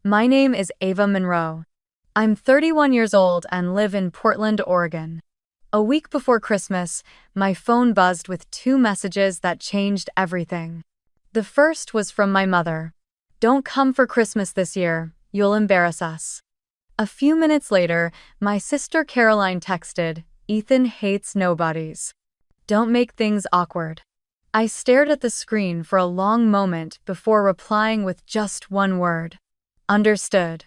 My name is Ava Monroe. I'm 31 years old and live in Portland, Oregon. A week before Christmas, my phone buzzed with two messages that changed everything. The first was from my mother. "Don't come for Christmas this year, you'll embarrass us." A few minutes later, my sister Caroline texted, "Ethan hates nobodies. Don't make things awkward." I stared at the screen for a long moment before replying with just one word. Understood.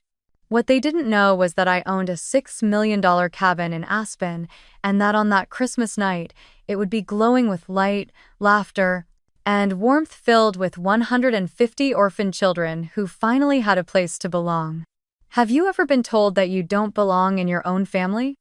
What they didn't know was that I owned a $6 million cabin in Aspen, and that on that Christmas night, it would be glowing with light, laughter, and warmth, filled with 150 orphan children who finally had a place to belong. Have you ever been told that you don't belong in your own family?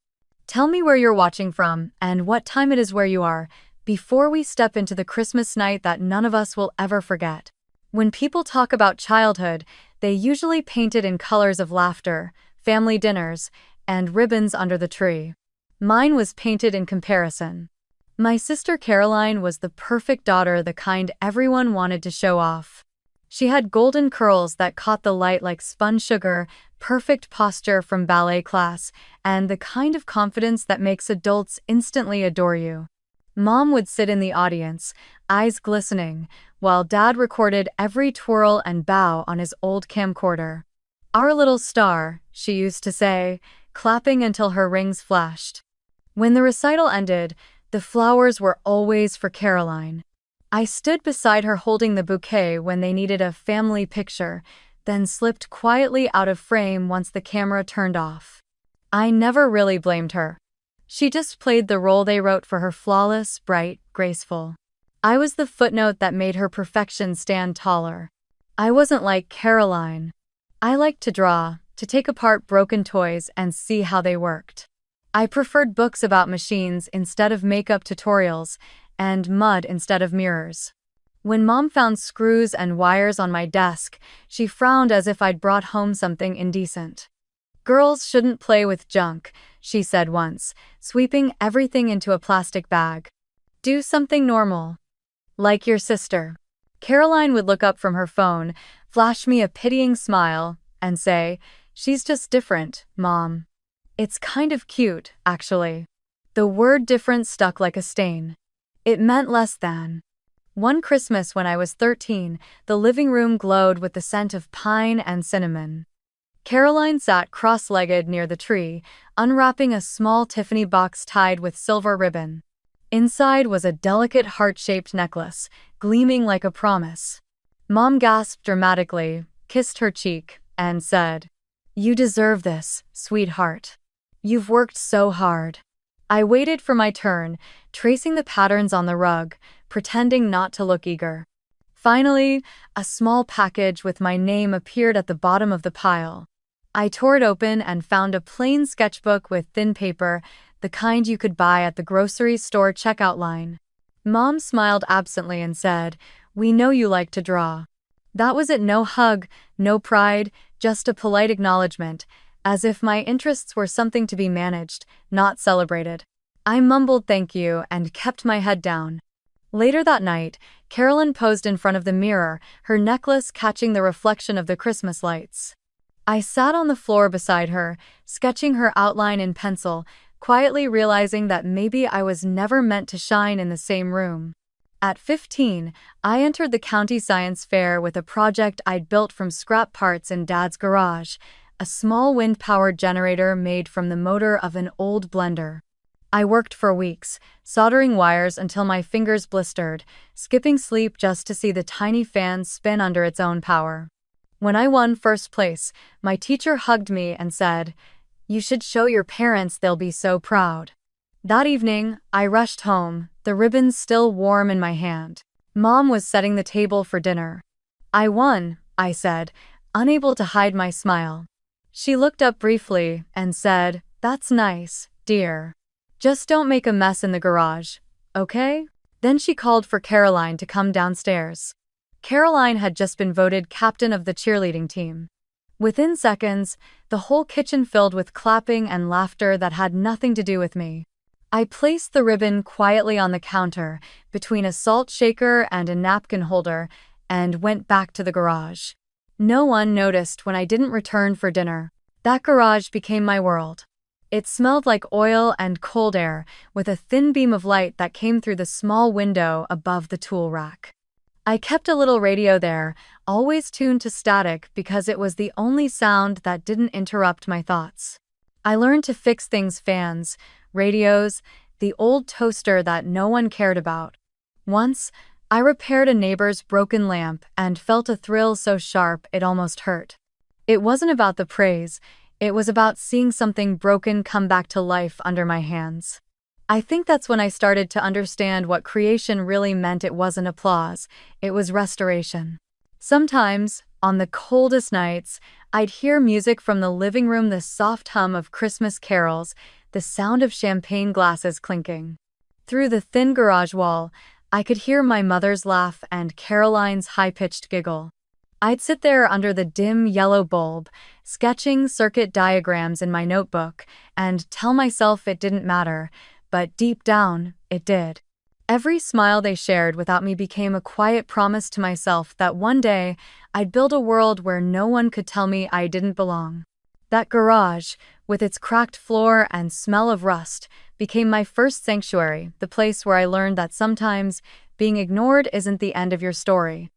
Tell me where you're watching from and what time it is where you are, before we step into the Christmas night that none of us will ever forget. When people talk about childhood, they usually paint it in colors of laughter, family dinners, and ribbons under the tree. Mine was painted in comparison. My sister Caroline was the perfect daughter, the kind everyone wanted to show off. She had golden curls that caught the light like spun sugar, perfect posture from ballet class, and the kind of confidence that makes adults instantly adore you. Mom would sit in the audience, eyes glistening, while Dad recorded every twirl and bow on his old camcorder. "Our little star," she used to say, clapping until her rings flashed. When the recital ended, the flowers were always for Caroline. I stood beside her holding the bouquet when they needed a family picture, then slipped quietly out of frame once the camera turned off. I never really blamed her. She just played the role they wrote for her: flawless, bright, graceful. I was the footnote that made her perfection stand taller. I wasn't like Caroline. I liked to draw, to take apart broken toys and see how they worked. I preferred books about machines instead of makeup tutorials, and mud instead of mirrors. When Mom found screws and wires on my desk, she frowned as if I'd brought home something indecent. "Girls shouldn't play with junk," she said once, sweeping everything into a plastic bag. "Do something normal. Like your sister." Caroline would look up from her phone, flash me a pitying smile, and say, "She's just different, Mom." It's kind of cute, actually. The word different stuck like a stain. It meant less than. One Christmas when I was 13, the living room glowed with the scent of pine and cinnamon. Caroline sat cross-legged near the tree, unwrapping a small Tiffany box tied with silver ribbon. Inside was a delicate heart-shaped necklace, gleaming like a promise. Mom gasped dramatically, kissed her cheek, and said, "You deserve this, sweetheart. You've worked so hard." I waited for my turn, tracing the patterns on the rug, pretending not to look eager. Finally, a small package with my name appeared at the bottom of the pile. I tore it open and found a plain sketchbook with thin paper, the kind you could buy at the grocery store checkout line. Mom smiled absently and said, "We know you like to draw." That was it. No hug, no pride, just a polite acknowledgement, as if my interests were something to be managed, not celebrated. I mumbled thank you and kept my head down. Later that night, Carolyn posed in front of the mirror, her necklace catching the reflection of the Christmas lights. I sat on the floor beside her, sketching her outline in pencil, quietly realizing that maybe I was never meant to shine in the same room. At 15, I entered the county science fair with a project I'd built from scrap parts in Dad's garage, a small wind-powered generator made from the motor of an old blender. I worked for weeks, soldering wires until my fingers blistered, skipping sleep just to see the tiny fan spin under its own power. When I won first place, my teacher hugged me and said, "You should show your parents, they'll be so proud." That evening, I rushed home, the ribbons still warm in my hand. Mom was setting the table for dinner. "I won," I said, unable to hide my smile. She looked up briefly and said, "That's nice, dear. Just don't make a mess in the garage, okay?" Then she called for Caroline to come downstairs. Caroline had just been voted captain of the cheerleading team. Within seconds, the whole kitchen filled with clapping and laughter that had nothing to do with me. I placed the ribbon quietly on the counter, between a salt shaker and a napkin holder, and went back to the garage. No one noticed when I didn't return for dinner. That garage became my world. It smelled like oil and cold air, with a thin beam of light that came through the small window above the tool rack. I kept a little radio there, always tuned to static because it was the only sound that didn't interrupt my thoughts. I learned to fix things: fans, radios, the old toaster that no one cared about. Once, I repaired a neighbor's broken lamp and felt a thrill so sharp it almost hurt. It wasn't about the praise, it was about seeing something broken come back to life under my hands. I think that's when I started to understand what creation really meant. It wasn't applause, it was restoration. Sometimes, on the coldest nights, I'd hear music from the living room, the soft hum of Christmas carols, the sound of champagne glasses clinking. Through the thin garage wall, I could hear my mother's laugh and Caroline's high-pitched giggle. I'd sit there under the dim yellow bulb, sketching circuit diagrams in my notebook, and tell myself it didn't matter, but deep down, it did. Every smile they shared without me became a quiet promise to myself that one day I'd build a world where no one could tell me I didn't belong. That garage, with its cracked floor and smell of rust, became my first sanctuary, the place where I learned that sometimes being ignored isn't the end of your story.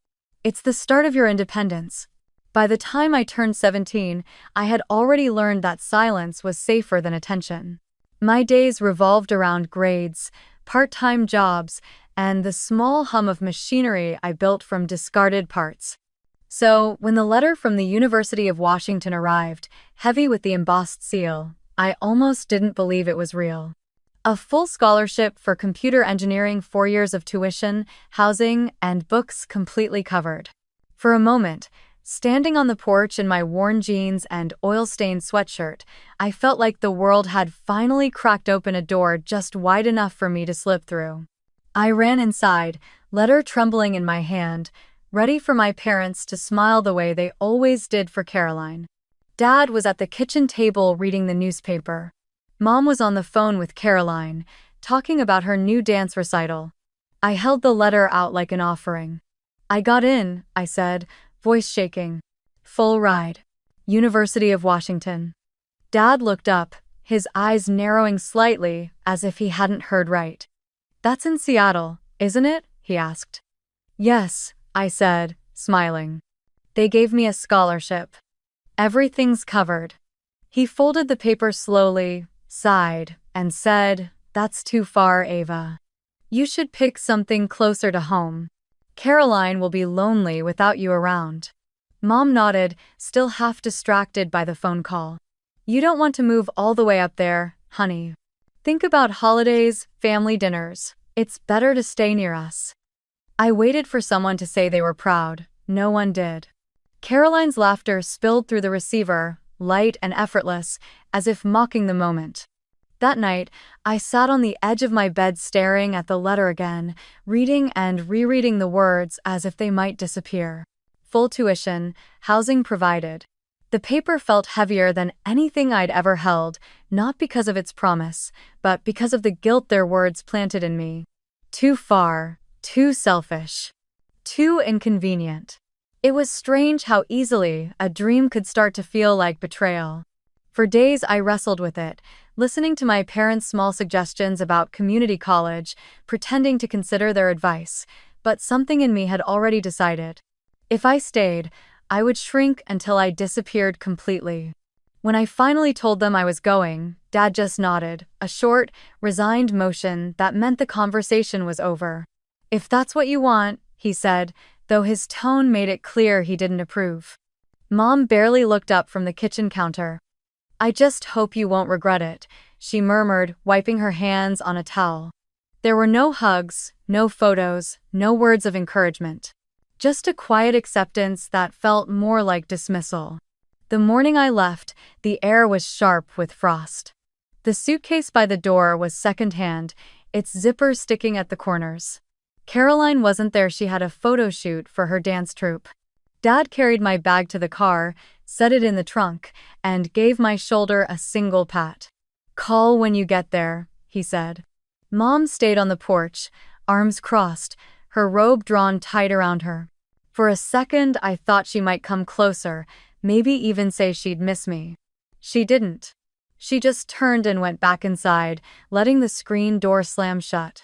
It's the start of your independence. By the time I turned 17, I had already learned that silence was safer than attention. My days revolved around grades, part-time jobs, and the small hum of machinery I built from discarded parts. So, when the letter from the University of Washington arrived, heavy with the embossed seal, I almost didn't believe it was real. A full scholarship for computer engineering, 4 years of tuition, housing, and books completely covered. For a moment, standing on the porch in my worn jeans and oil-stained sweatshirt, I felt like the world had finally cracked open a door just wide enough for me to slip through. I ran inside, letter trembling in my hand, ready for my parents to smile the way they always did for Caroline. Dad was at the kitchen table reading the newspaper. Mom was on the phone with Caroline, talking about her new dance recital. I held the letter out like an offering. "I got in," I said, voice shaking. "Full ride. University of Washington." Dad looked up, his eyes narrowing slightly as if he hadn't heard right. "That's in Seattle, isn't it?" he asked. "Yes," I said, smiling. "They gave me a scholarship. Everything's covered." He folded the paper slowly, sighed, and said, "That's too far, Ava. You should pick something closer to home. Caroline will be lonely without you around." Mom nodded, still half distracted by the phone call. "You don't want to move all the way up there, honey. Think about holidays, family dinners. It's better to stay near us." I waited for someone to say they were proud. No one did. Caroline's laughter spilled through the receiver, light and effortless, as if mocking the moment. That night, I sat on the edge of my bed staring at the letter again, reading and rereading the words as if they might disappear. Full tuition, housing provided. The paper felt heavier than anything I'd ever held, not because of its promise, but because of the guilt their words planted in me. Too far, too selfish, too inconvenient. It was strange how easily a dream could start to feel like betrayal. For days I wrestled with it, listening to my parents' small suggestions about community college, pretending to consider their advice, but something in me had already decided. If I stayed, I would shrink until I disappeared completely. When I finally told them I was going, Dad just nodded, a short, resigned motion that meant the conversation was over. "If that's what you want," he said, though his tone made it clear he didn't approve. Mom barely looked up from the kitchen counter. "I just hope you won't regret it," she murmured, wiping her hands on a towel. There were no hugs, no photos, no words of encouragement. Just a quiet acceptance that felt more like dismissal. The morning I left, the air was sharp with frost. The suitcase by the door was secondhand, its zipper sticking at the corners. Caroline wasn't there. She had a photo shoot for her dance troupe. Dad carried my bag to the car, set it in the trunk, and gave my shoulder a single pat. "Call when you get there," he said. Mom stayed on the porch, arms crossed, her robe drawn tight around her. For a second, I thought she might come closer, maybe even say she'd miss me. She didn't. She just turned and went back inside, letting the screen door slam shut.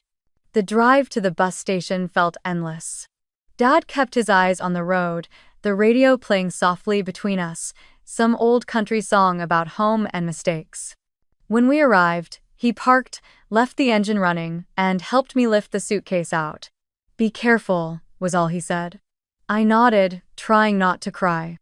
The drive to the bus station felt endless. Dad kept his eyes on the road, the radio playing softly between us, some old country song about home and mistakes. When we arrived, he parked, left the engine running, and helped me lift the suitcase out. "Be careful," was all he said. I nodded, trying not to cry.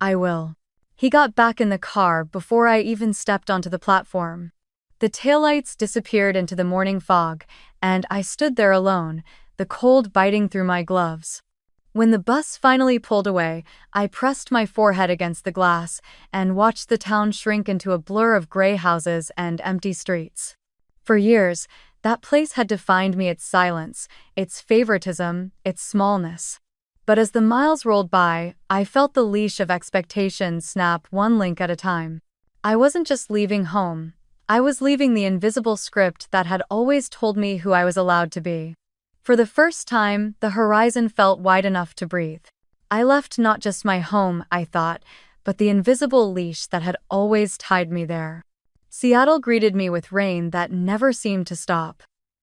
"I will." He got back in the car before I even stepped onto the platform. The taillights disappeared into the morning fog, and I stood there alone, the cold biting through my gloves. When the bus finally pulled away, I pressed my forehead against the glass and watched the town shrink into a blur of gray houses and empty streets. For years, that place had defined me, its silence, its favoritism, its smallness. But as the miles rolled by, I felt the leash of expectations snap one link at a time. I wasn't just leaving home. I was leaving the invisible script that had always told me who I was allowed to be. For the first time, the horizon felt wide enough to breathe. I left not just my home, I thought, but the invisible leash that had always tied me there. Seattle greeted me with rain that never seemed to stop.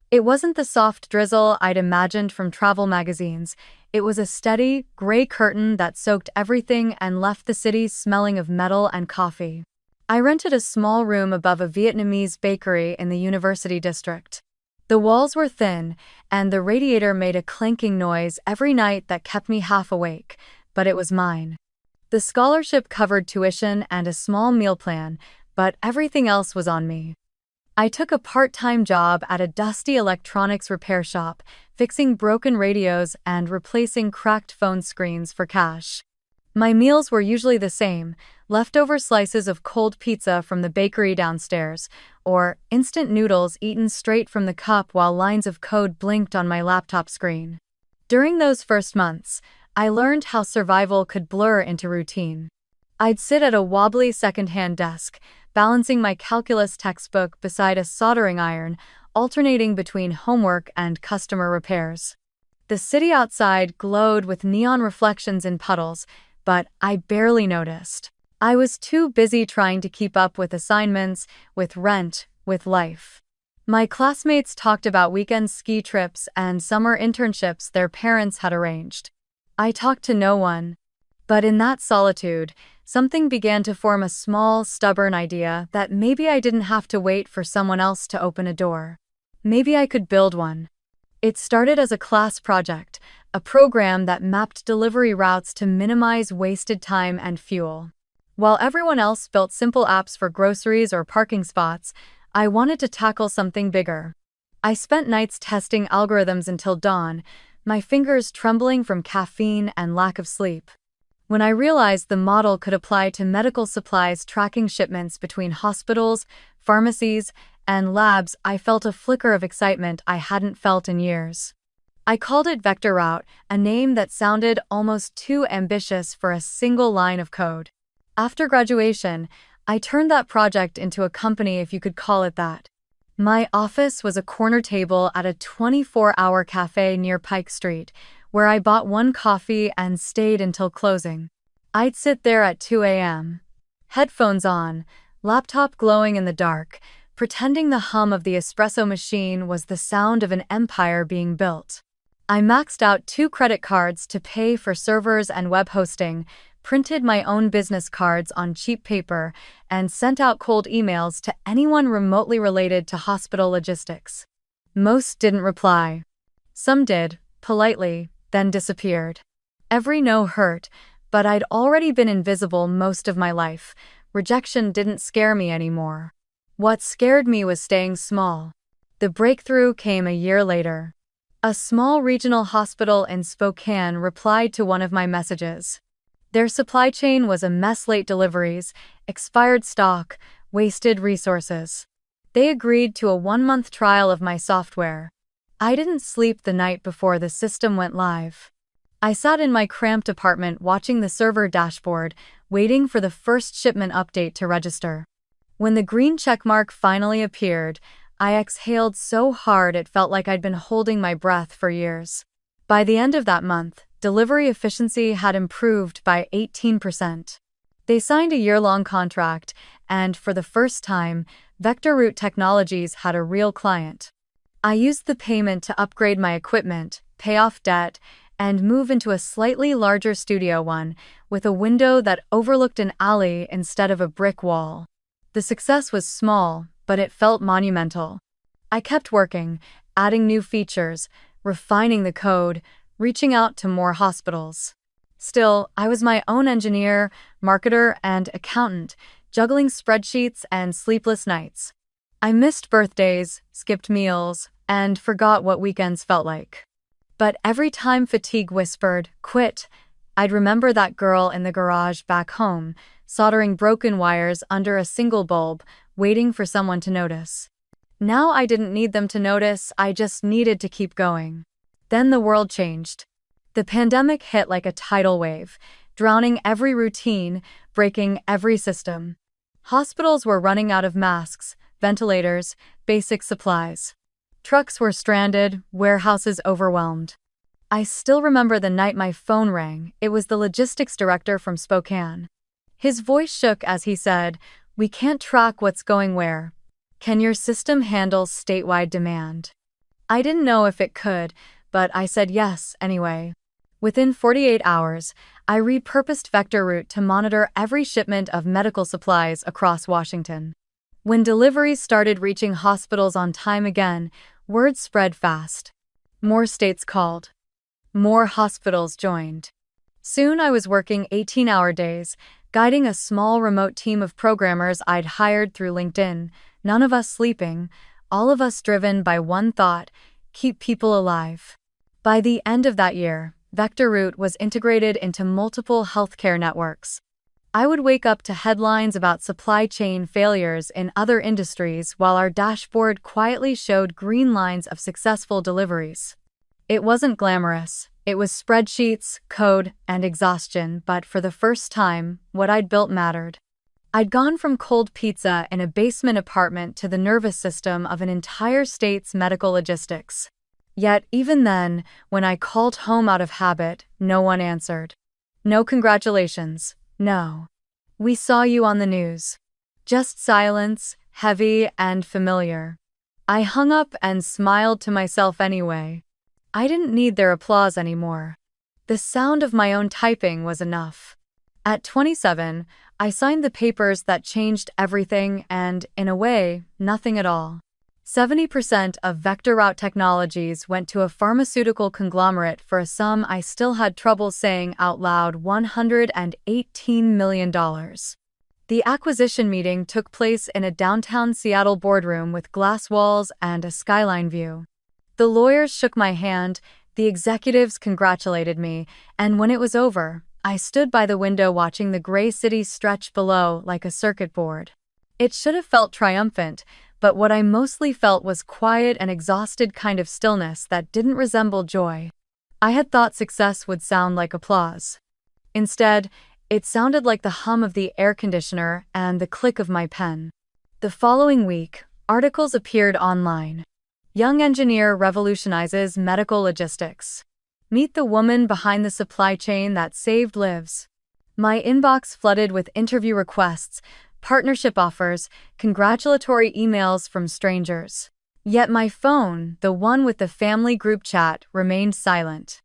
It wasn't the soft drizzle I'd imagined from travel magazines. It was a steady, gray curtain that soaked everything and left the city smelling of metal and coffee. I rented a small room above a Vietnamese bakery in the University District. The walls were thin, and the radiator made a clanking noise every night that kept me half awake, but it was mine. The scholarship covered tuition and a small meal plan, but everything else was on me. I took a part-time job at a dusty electronics repair shop, fixing broken radios and replacing cracked phone screens for cash. My meals were usually the same: leftover slices of cold pizza from the bakery downstairs, or instant noodles eaten straight from the cup while lines of code blinked on my laptop screen. During those first months, I learned how survival could blur into routine. I'd sit at a wobbly second-hand desk, balancing my calculus textbook beside a soldering iron, alternating between homework and customer repairs. The city outside glowed with neon reflections in puddles, but I barely noticed. I was too busy trying to keep up with assignments, with rent, with life. My classmates talked about weekend ski trips and summer internships their parents had arranged. I talked to no one. But in that solitude, something began to form: a small, stubborn idea that maybe I didn't have to wait for someone else to open a door. Maybe I could build one. It started as a class project, a program that mapped delivery routes to minimize wasted time and fuel. While everyone else built simple apps for groceries or parking spots, I wanted to tackle something bigger. I spent nights testing algorithms until dawn, my fingers trembling from caffeine and lack of sleep. When I realized the model could apply to medical supplies, tracking shipments between hospitals, pharmacies, and labs, I felt a flicker of excitement I hadn't felt in years. I called it Vector Route, a name that sounded almost too ambitious for a single line of code. After graduation, I turned that project into a company, if you could call it that. My office was a corner table at a 24-hour cafe near Pike Street, where I bought one coffee and stayed until closing. I'd sit there at 2 a.m., headphones on, laptop glowing in the dark, pretending the hum of the espresso machine was the sound of an empire being built. I maxed out 2 credit cards to pay for servers and web hosting, printed my own business cards on cheap paper, and sent out cold emails to anyone remotely related to hospital logistics. Most didn't reply. Some did, politely, then disappeared. Every no hurt, but I'd already been invisible most of my life. Rejection didn't scare me anymore. What scared me was staying small. The breakthrough came a year later. A small regional hospital in Spokane replied to one of my messages. Their supply chain was a mess: late deliveries, expired stock, wasted resources. They agreed to a 1-month trial of my software. I didn't sleep the night before the system went live. I sat in my cramped apartment watching the server dashboard, waiting for the first shipment update to register. When the green checkmark finally appeared, I exhaled so hard it felt like I'd been holding my breath for years. By the end of that month, delivery efficiency had improved by 18%. They signed a year-long contract, and for the first time, Vector Route Technologies had a real client. I used the payment to upgrade my equipment, pay off debt, and move into a slightly larger studio one with a window that overlooked an alley instead of a brick wall. The success was small, but it felt monumental. I kept working, adding new features, refining the code, reaching out to more hospitals. Still, I was my own engineer, marketer, and accountant, juggling spreadsheets and sleepless nights. I missed birthdays, skipped meals, and forgot what weekends felt like. But every time fatigue whispered, "Quit," I'd remember that girl in the garage back home, soldering broken wires under a single bulb, waiting for someone to notice. Now I didn't need them to notice, I just needed to keep going. Then the world changed. The pandemic hit like a tidal wave, drowning every routine, breaking every system. Hospitals were running out of masks, ventilators, basic supplies. Trucks were stranded, warehouses overwhelmed. I still remember the night my phone rang. It was the logistics director from Spokane. His voice shook as he said, "We can't track what's going where. Can your system handle statewide demand?" I didn't know if it could, but I said yes anyway. Within 48 hours, I repurposed Vector Route to monitor every shipment of medical supplies across Washington. When deliveries started reaching hospitals on time again, word spread fast. More states called. More hospitals joined. Soon I was working 18-hour days, guiding a small remote team of programmers I'd hired through LinkedIn, none of us sleeping, all of us driven by one thought: keep people alive. By the end of that year, Vector Route was integrated into multiple healthcare networks. I would wake up to headlines about supply chain failures in other industries while our dashboard quietly showed green lines of successful deliveries. It wasn't glamorous. It was spreadsheets, code, and exhaustion, but for the first time, what I'd built mattered. I'd gone from cold pizza in a basement apartment to the nervous system of an entire state's medical logistics. Yet, even then, when I called home out of habit, no one answered. No congratulations. No. "We saw you on the news." Just silence, heavy and familiar. I hung up and smiled to myself anyway. I didn't need their applause anymore. The sound of my own typing was enough. At 27, I signed the papers that changed everything and, in a way, nothing at all. 70% of Vector Route Technologies went to a pharmaceutical conglomerate for a sum I still had trouble saying out loud: $118 million. The acquisition meeting took place in a downtown Seattle boardroom with glass walls and a skyline view. The lawyers shook my hand, the executives congratulated me, and when it was over, I stood by the window watching the gray city stretch below like a circuit board. It should have felt triumphant, but what I mostly felt was quiet and exhausted kind of stillness that didn't resemble joy. I had thought success would sound like applause. Instead, it sounded like the hum of the air conditioner and the click of my pen. The following week, articles appeared online. Young engineer revolutionizes medical logistics. Meet the woman behind the supply chain that saved lives. My inbox flooded with interview requests, partnership offers, congratulatory emails from strangers. Yet my phone, the one with the family group chat, remained silent.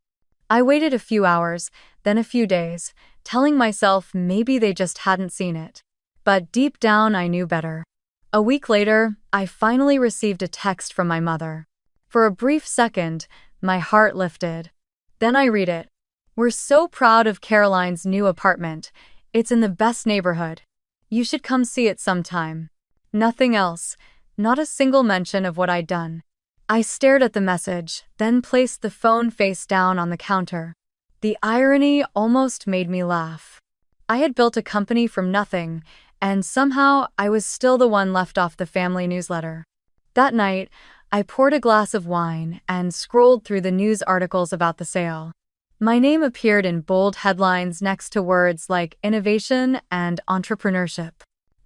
I waited a few hours, then a few days, telling myself maybe they just hadn't seen it. But deep down I knew better. A week later, I finally received a text from my mother. For a brief second, my heart lifted. Then I read it. "We're so proud of Caroline's new apartment. It's in the best neighborhood. You should come see it sometime." Nothing else, not a single mention of what I'd done. I stared at the message, then placed the phone face down on the counter. The irony almost made me laugh. I had built a company from nothing, and somehow I was still the one left off the family newsletter. That night, I poured a glass of wine and scrolled through the news articles about the sale. My name appeared in bold headlines next to words like innovation and entrepreneurship.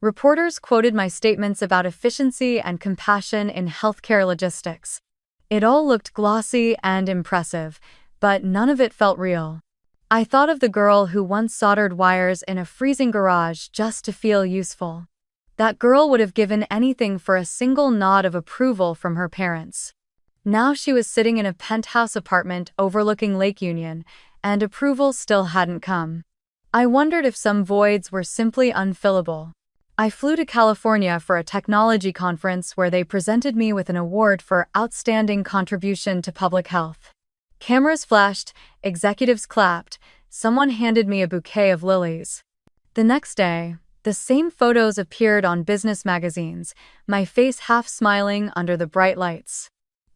Reporters quoted my statements about efficiency and compassion in healthcare logistics. It all looked glossy and impressive, but none of it felt real. I thought of the girl who once soldered wires in a freezing garage just to feel useful. That girl would have given anything for a single nod of approval from her parents. Now she was sitting in a penthouse apartment overlooking Lake Union, and approval still hadn't come. I wondered if some voids were simply unfillable. I flew to California for a technology conference where they presented me with an award for outstanding contribution to public health. Cameras flashed, executives clapped, someone handed me a bouquet of lilies. The next day, the same photos appeared on business magazines, my face half smiling under the bright lights.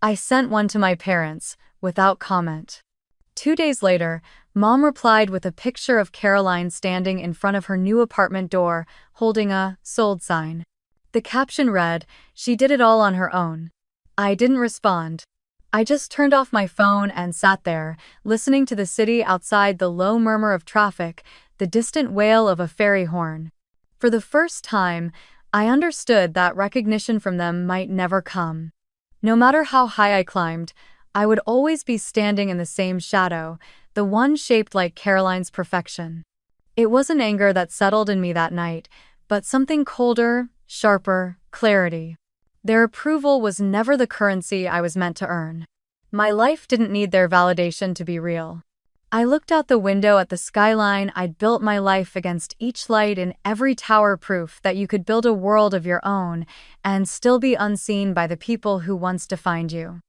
I sent one to my parents, without comment. 2 days later, Mom replied with a picture of Caroline standing in front of her new apartment door, holding a "sold" sign. The caption read, "She did it all on her own." I didn't respond. I just turned off my phone and sat there, listening to the city outside, the low murmur of traffic, the distant wail of a ferry horn. For the first time, I understood that recognition from them might never come. No matter how high I climbed, I would always be standing in the same shadow, the one shaped like Caroline's perfection. It wasn't anger that settled in me that night, but something colder, sharper, clarity. Their approval was never the currency I was meant to earn. My life didn't need their validation to be real. I looked out the window at the skyline. I'd built my life against each light in every tower, proof that you could build a world of your own and still be unseen by the people who once defined you.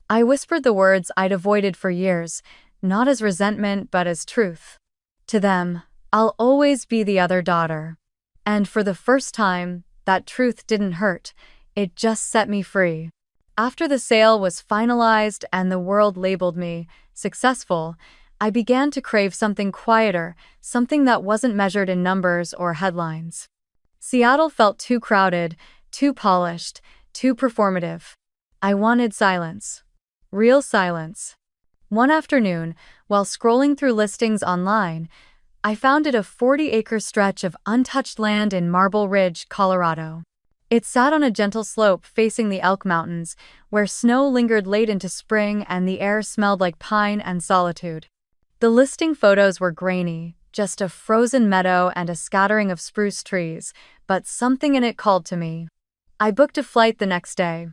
I whispered the words I'd avoided for years, not as resentment but as truth. To them, I'll always be the other daughter. And for the first time, that truth didn't hurt. It just set me free. After the sale was finalized and the world labeled me successful, I began to crave something quieter, something that wasn't measured in numbers or headlines. Seattle felt too crowded, too polished, too performative. I wanted silence. Real silence. One afternoon, while scrolling through listings online, I found a 40-acre stretch of untouched land in Marble Ridge, Colorado. It sat on a gentle slope facing the Elk Mountains, where snow lingered late into spring and the air smelled like pine and solitude. The listing photos were grainy, just a frozen meadow and a scattering of spruce trees, but something in it called to me. I booked a flight the next day.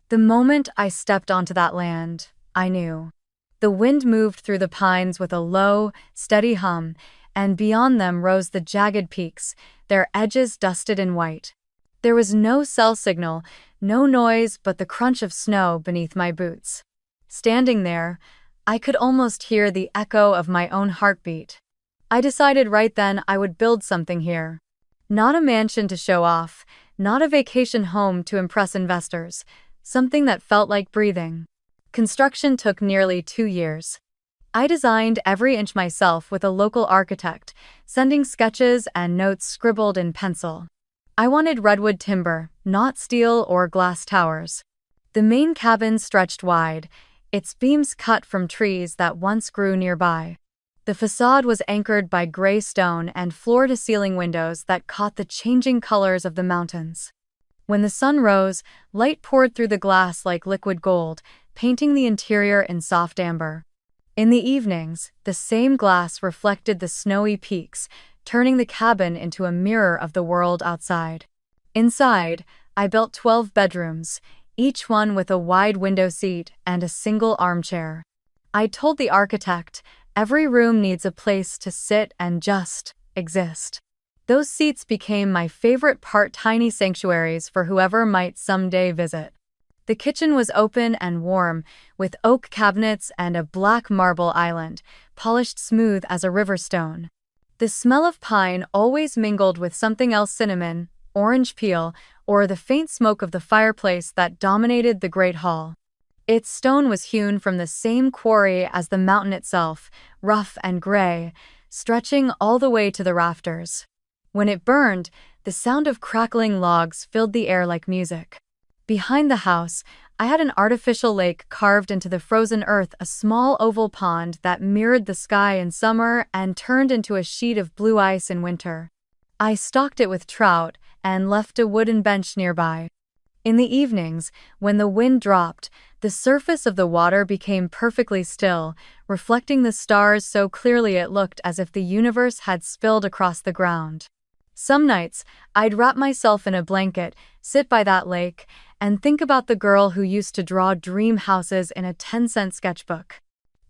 The moment I stepped onto that land, I knew. The wind moved through the pines with a low, steady hum, and beyond them rose the jagged peaks, their edges dusted in white. There was no cell signal, no noise but the crunch of snow beneath my boots. Standing there, I could almost hear the echo of my own heartbeat. I decided right then I would build something here. Not a mansion to show off, not a vacation home to impress investors, something that felt like breathing. Construction took nearly 2 years. I designed every inch myself with a local architect, sending sketches and notes scribbled in pencil. I wanted redwood timber, not steel or glass towers. The main cabin stretched wide, its beams cut from trees that once grew nearby. The facade was anchored by gray stone and floor-to-ceiling windows that caught the changing colors of the mountains. When the sun rose, light poured through the glass like liquid gold, painting the interior in soft amber. In the evenings, the same glass reflected the snowy peaks, turning the cabin into a mirror of the world outside. Inside, I built 12 bedrooms, each one with a wide window seat and a single armchair. I told the architect, every room needs a place to sit and just exist. Those seats became my favorite part, tiny sanctuaries for whoever might someday visit. The kitchen was open and warm, with oak cabinets and a black marble island, polished smooth as a river stone. The smell of pine always mingled with something else, cinnamon, orange peel, or the faint smoke of the fireplace that dominated the great hall. Its stone was hewn from the same quarry as the mountain itself, rough and gray, stretching all the way to the rafters. When it burned, the sound of crackling logs filled the air like music. Behind the house, I had an artificial lake carved into the frozen earth, a small oval pond that mirrored the sky in summer and turned into a sheet of blue ice in winter. I stocked it with trout and left a wooden bench nearby. In the evenings, when the wind dropped, the surface of the water became perfectly still, reflecting the stars so clearly it looked as if the universe had spilled across the ground. Some nights, I'd wrap myself in a blanket, sit by that lake, and think about the girl who used to draw dream houses in a 10-cent sketchbook.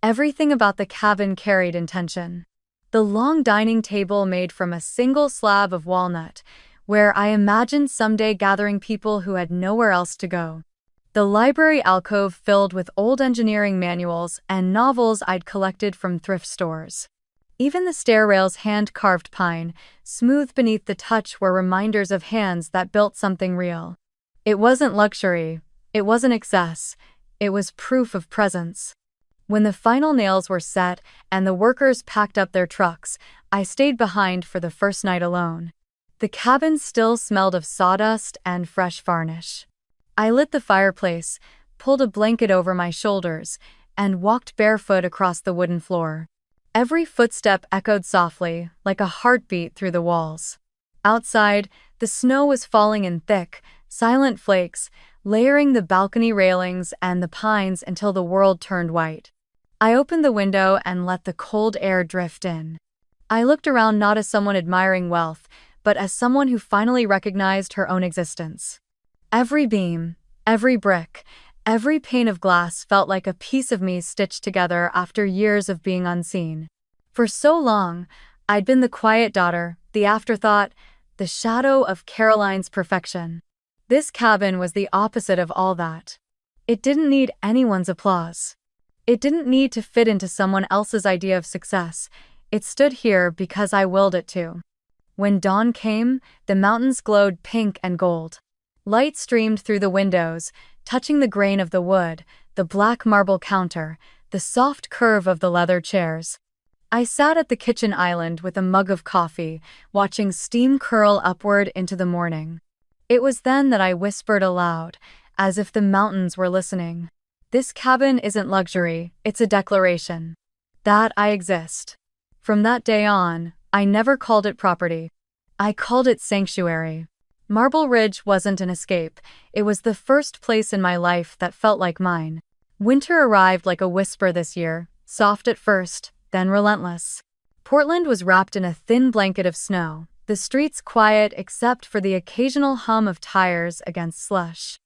Everything about the cabin carried intention. The long dining table made from a single slab of walnut, where I imagined someday gathering people who had nowhere else to go. The library alcove filled with old engineering manuals and novels I'd collected from thrift stores. Even the stair rails hand-carved pine, smooth beneath the touch, were reminders of hands that built something real. It wasn't luxury, it wasn't excess, it was proof of presence. When the final nails were set and the workers packed up their trucks, I stayed behind for the first night alone. The cabin still smelled of sawdust and fresh varnish. I lit the fireplace, pulled a blanket over my shoulders, and walked barefoot across the wooden floor. Every footstep echoed softly, like a heartbeat through the walls. Outside, the snow was falling in thick, silent flakes, layering the balcony railings and the pines until the world turned white. I opened the window and let the cold air drift in. I looked around not as someone admiring wealth, but as someone who finally recognized her own existence. Every beam, every brick, every pane of glass felt like a piece of me stitched together after years of being unseen. For so long, I'd been the quiet daughter, the afterthought, the shadow of Caroline's perfection. This cabin was the opposite of all that. It didn't need anyone's applause. It didn't need to fit into someone else's idea of success. It stood here because I willed it to. When dawn came, the mountains glowed pink and gold. Light streamed through the windows, touching the grain of the wood, the black marble counter, the soft curve of the leather chairs. I sat at the kitchen island with a mug of coffee, watching steam curl upward into the morning. It was then that I whispered aloud, as if the mountains were listening. This cabin isn't luxury, it's a declaration. That I exist. From that day on, I never called it property. I called it sanctuary. Marble Ridge wasn't an escape, it was the first place in my life that felt like mine. Winter arrived like a whisper this year, soft at first, then relentless. Portland was wrapped in a thin blanket of snow, the streets quiet except for the occasional hum of tires against slush.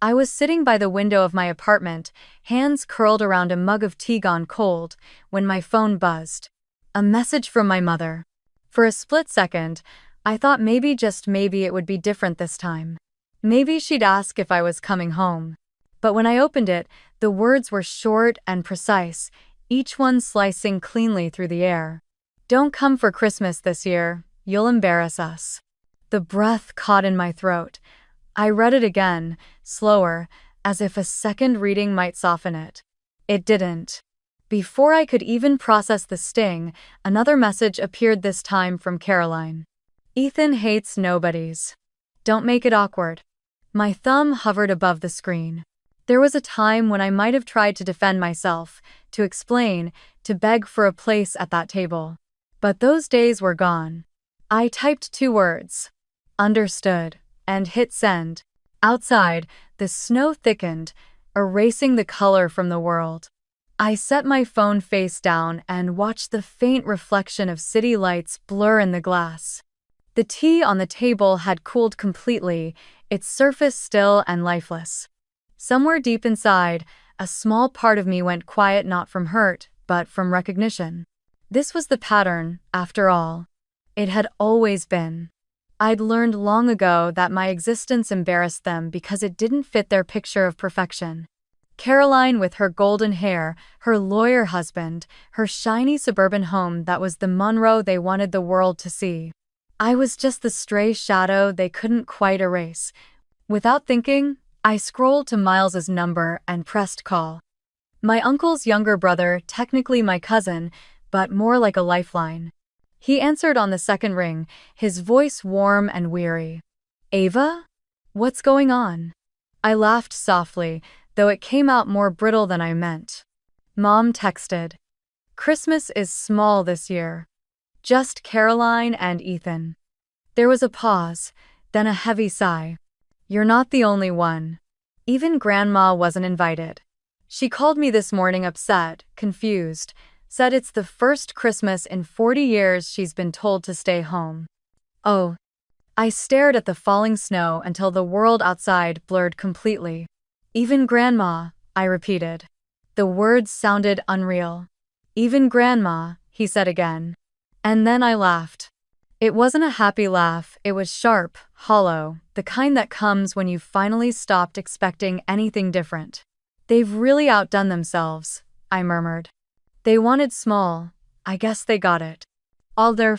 I was sitting by the window of my apartment, hands curled around a mug of tea gone cold, when my phone buzzed. A message from my mother. For a split second, I thought maybe, just maybe, it would be different this time. Maybe she'd ask if I was coming home. But when I opened it, the words were short and precise, each one slicing cleanly through the air. Don't come for Christmas this year, you'll embarrass us. The breath caught in my throat. I read it again, slower, as if a second reading might soften it. It didn't. Before I could even process the sting, another message appeared, this time from Caroline. Ethan hates nobodies. Don't make it awkward. My thumb hovered above the screen. There was a time when I might have tried to defend myself, to explain, to beg for a place at that table. But those days were gone. I typed 2 words. Understood. And hit send. Outside, the snow thickened, erasing the color from the world. I set my phone face down and watched the faint reflection of city lights blur in the glass. The tea on the table had cooled completely, its surface still and lifeless. Somewhere deep inside, a small part of me went quiet, not from hurt, but from recognition. This was the pattern, after all. It had always been. I'd learned long ago that my existence embarrassed them because it didn't fit their picture of perfection. Caroline, with her golden hair, her lawyer husband, her shiny suburban home that was the Monroe they wanted the world to see. I was just the stray shadow they couldn't quite erase. Without thinking, I scrolled to Miles's number and pressed call. My uncle's younger brother, technically my cousin, but more like a lifeline. He answered on the second ring, his voice warm and weary. Ava? What's going on? I laughed softly, though it came out more brittle than I meant. Mom texted. Christmas is small this year. Just Caroline and Ethan. There was a pause, then a heavy sigh. You're not the only one. Even Grandma wasn't invited. She called me this morning upset, confused, said it's the first Christmas in 40 years she's been told to stay home. Oh. I stared at the falling snow until the world outside blurred completely. Even Grandma, I repeated. The words sounded unreal. Even Grandma, he said again. And then I laughed. It wasn't a happy laugh, it was sharp, hollow, the kind that comes when you've finally stopped expecting anything different. They've really outdone themselves, I murmured. They wanted small. I guess they got it. All their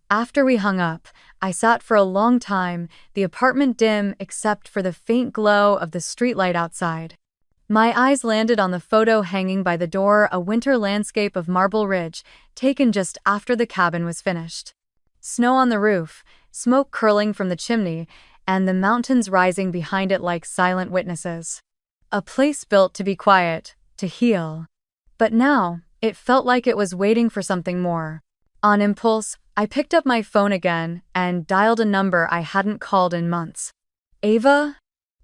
After we hung up, I sat for a long time, the apartment dim except for the faint glow of the streetlight outside. My eyes landed on the photo hanging by the door, a winter landscape of Marble Ridge, taken just after the cabin was finished. Snow on the roof, smoke curling from the chimney, and the mountains rising behind it like silent witnesses. A place built to be quiet, to heal. But now, it felt like it was waiting for something more. On impulse, I picked up my phone again and dialed a number I hadn't called in months. Ava?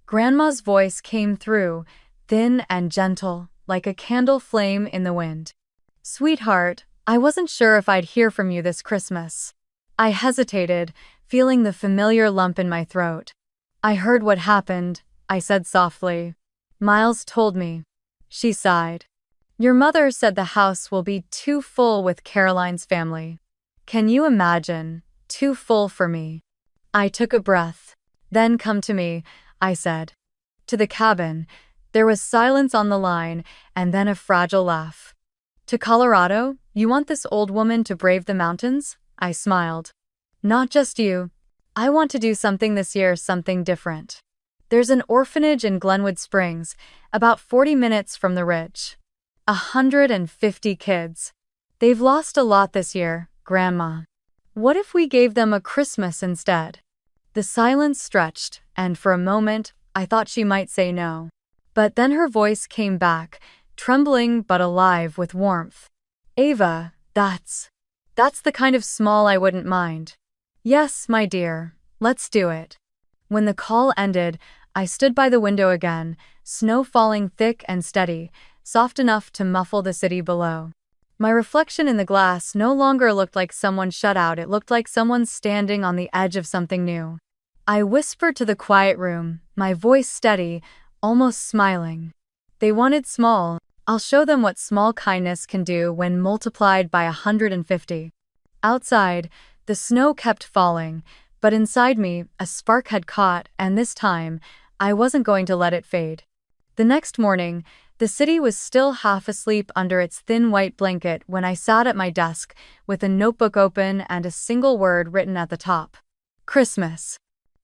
Grandma's voice came through, thin and gentle, like a candle flame in the wind. Sweetheart, I wasn't sure if I'd hear from you this Christmas. I hesitated, feeling the familiar lump in my throat. I heard what happened, I said softly. Miles told me. She sighed. Your mother said the house will be too full with Caroline's family. Can you imagine? Too full for me. I took a breath. Then come to me, I said. To the cabin. There was silence on the line, and then a fragile laugh. To Colorado? You want this old woman to brave the mountains? I smiled. Not just you. I want to do something this year, something different. There's an orphanage in Glenwood Springs, about 40 minutes from the ridge. 150 kids. They've lost a lot this year, Grandma. What if we gave them a Christmas instead? The silence stretched, and for a moment, I thought she might say no. But then her voice came back, trembling but alive with warmth. Ava, that's the kind of small I wouldn't mind. Yes, my dear, let's do it. When the call ended, I stood by the window again, snow falling thick and steady, soft enough to muffle the city below. My reflection in the glass no longer looked like someone shut out, it looked like someone standing on the edge of something new. I whispered to the quiet room, my voice steady, almost smiling. They wanted small. I'll show them what small kindness can do when multiplied by 150. Outside, the snow kept falling, but inside me, a spark had caught, and this time, I wasn't going to let it fade. The next morning, the city was still half asleep under its thin white blanket when I sat at my desk, with a notebook open and a single word written at the top. Christmas.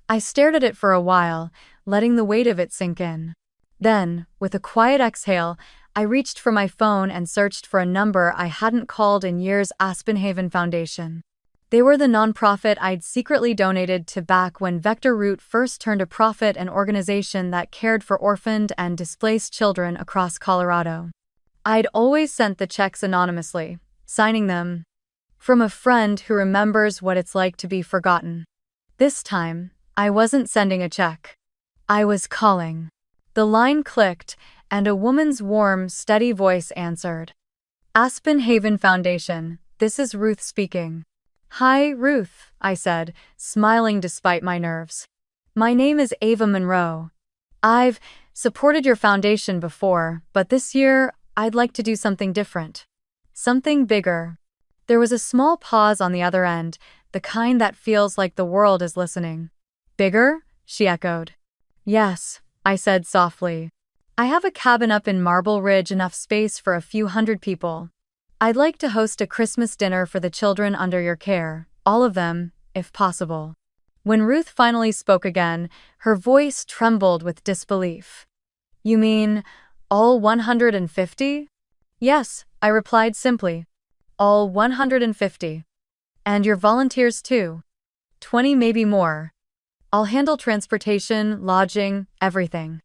I stared at it for a while, letting the weight of it sink in. Then, with a quiet exhale, I reached for my phone and searched for a number I hadn't called in years. Aspen Foundation. They were the nonprofit I'd secretly donated to back when Vector Root first turned a profit, an organization that cared for orphaned and displaced children across Colorado. I'd always sent the checks anonymously, signing them from a friend who remembers what it's like to be forgotten. This time, I wasn't sending a check. I was calling. The line clicked, and a woman's warm, steady voice answered. Aspen Foundation, this is Ruth speaking. Hi, Ruth, I said, smiling despite my nerves. My name is Ava Monroe. I've supported your foundation before, but this year, I'd like to do something different. Something bigger. There was a small pause on the other end, the kind that feels like the world is listening. Bigger? She echoed. Yes, I said softly. I have a cabin up in Marble Ridge, enough space for a few hundred people. I'd like to host a Christmas dinner for the children under your care, all of them, if possible. When Ruth finally spoke again, her voice trembled with disbelief. You mean, all 150? Yes, I replied simply. All 150. And your volunteers too. 20, maybe more. I'll handle transportation, lodging, everything.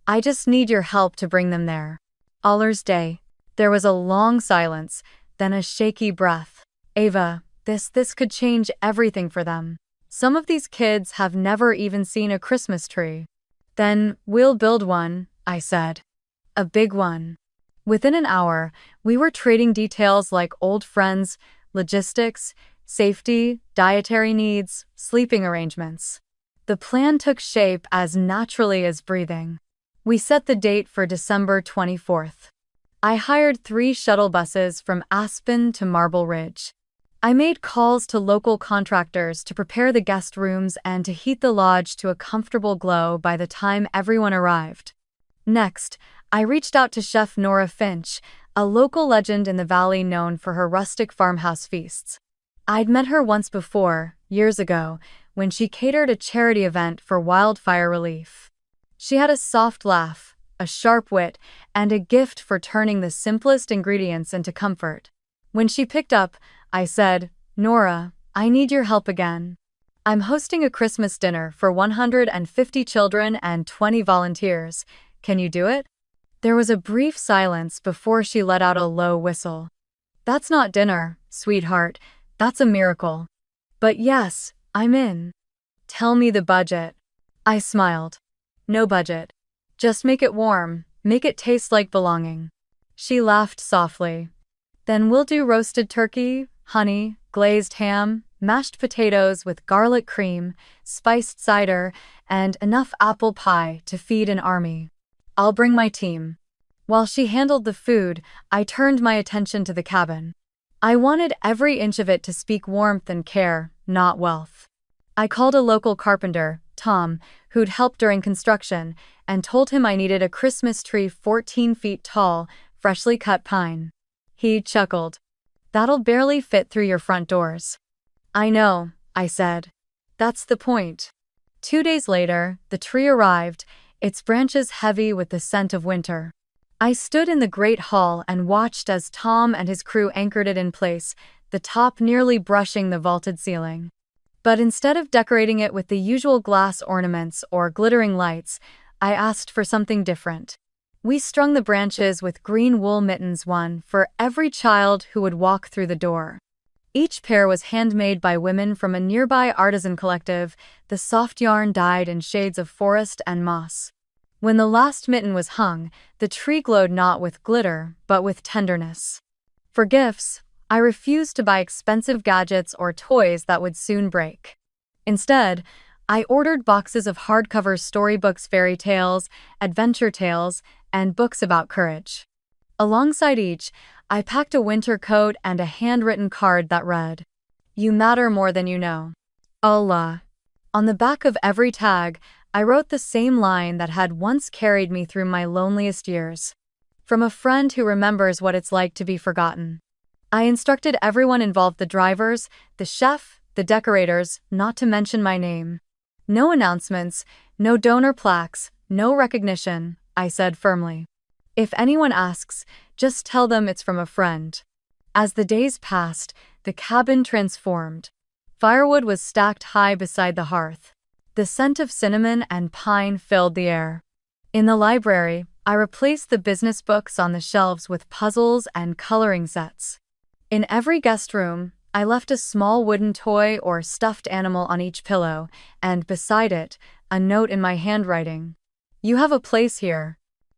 I just need your help to bring them there. Allers Day. There was a long silence, then a shaky breath. Ava, this could change everything for them. Some of these kids have never even seen a Christmas tree. Then we'll build one, I said. A big one. Within an hour, we were trading details like old friends, logistics, safety, dietary needs, sleeping arrangements. The plan took shape as naturally as breathing. We set the date for December 24th. I hired 3 shuttle buses from Aspen to Marble Ridge. I made calls to local contractors to prepare the guest rooms and to heat the lodge to a comfortable glow by the time everyone arrived. Next, I reached out to Chef Nora Finch, a local legend in the valley known for her rustic farmhouse feasts. I'd met her once before, years ago, when she catered a charity event for wildfire relief. She had a soft laugh, a sharp wit, and a gift for turning the simplest ingredients into comfort. When she picked up, I said, "Nora, I need your help again. I'm hosting a Christmas dinner for 150 children and 20 volunteers. Can you do it?" There was a brief silence before she let out a low whistle. "That's not dinner, sweetheart. That's a miracle. But yes, I'm in." "Tell me the budget." I smiled. "No budget. Just make it warm, make it taste like belonging." She laughed softly. "Then we'll do roasted turkey, honey, glazed ham, mashed potatoes with garlic cream, spiced cider, and enough apple pie to feed an army. I'll bring my team." While she handled the food, I turned my attention to the cabin. I wanted every inch of it to speak warmth and care, not wealth. I called a local carpenter, Tom, who'd helped during construction, and told him I needed a Christmas tree 14 feet tall, freshly cut pine. He chuckled. "That'll barely fit through your front doors." "I know," I said. "That's the point." 2 days later, the tree arrived, its branches heavy with the scent of winter. I stood in the great hall and watched as Tom and his crew anchored it in place, the top nearly brushing the vaulted ceiling. But instead of decorating it with the usual glass ornaments or glittering lights, I asked for something different. We strung the branches with green wool mittens, one for every child who would walk through the door. Each pair was handmade by women from a nearby artisan collective, the soft yarn dyed in shades of forest and moss. When the last mitten was hung, the tree glowed not with glitter, but with tenderness. For gifts, I refused to buy expensive gadgets or toys that would soon break. Instead, I ordered boxes of hardcover storybooks, fairy tales, adventure tales, and books about courage. Alongside each, I packed a winter coat and a handwritten card that read, "You matter more than you know. Allah." On the back of every tag, I wrote the same line that had once carried me through my loneliest years. From a friend who remembers what it's like to be forgotten. I instructed everyone involved, the drivers, the chef, the decorators, not to mention my name. "No announcements, no donor plaques, no recognition," I said firmly. "If anyone asks, just tell them it's from a friend." As the days passed, the cabin transformed. Firewood was stacked high beside the hearth. The scent of cinnamon and pine filled the air. In the library, I replaced the business books on the shelves with puzzles and coloring sets. In every guest room, I left a small wooden toy or stuffed animal on each pillow, and beside it, a note in my handwriting. "You have a place here."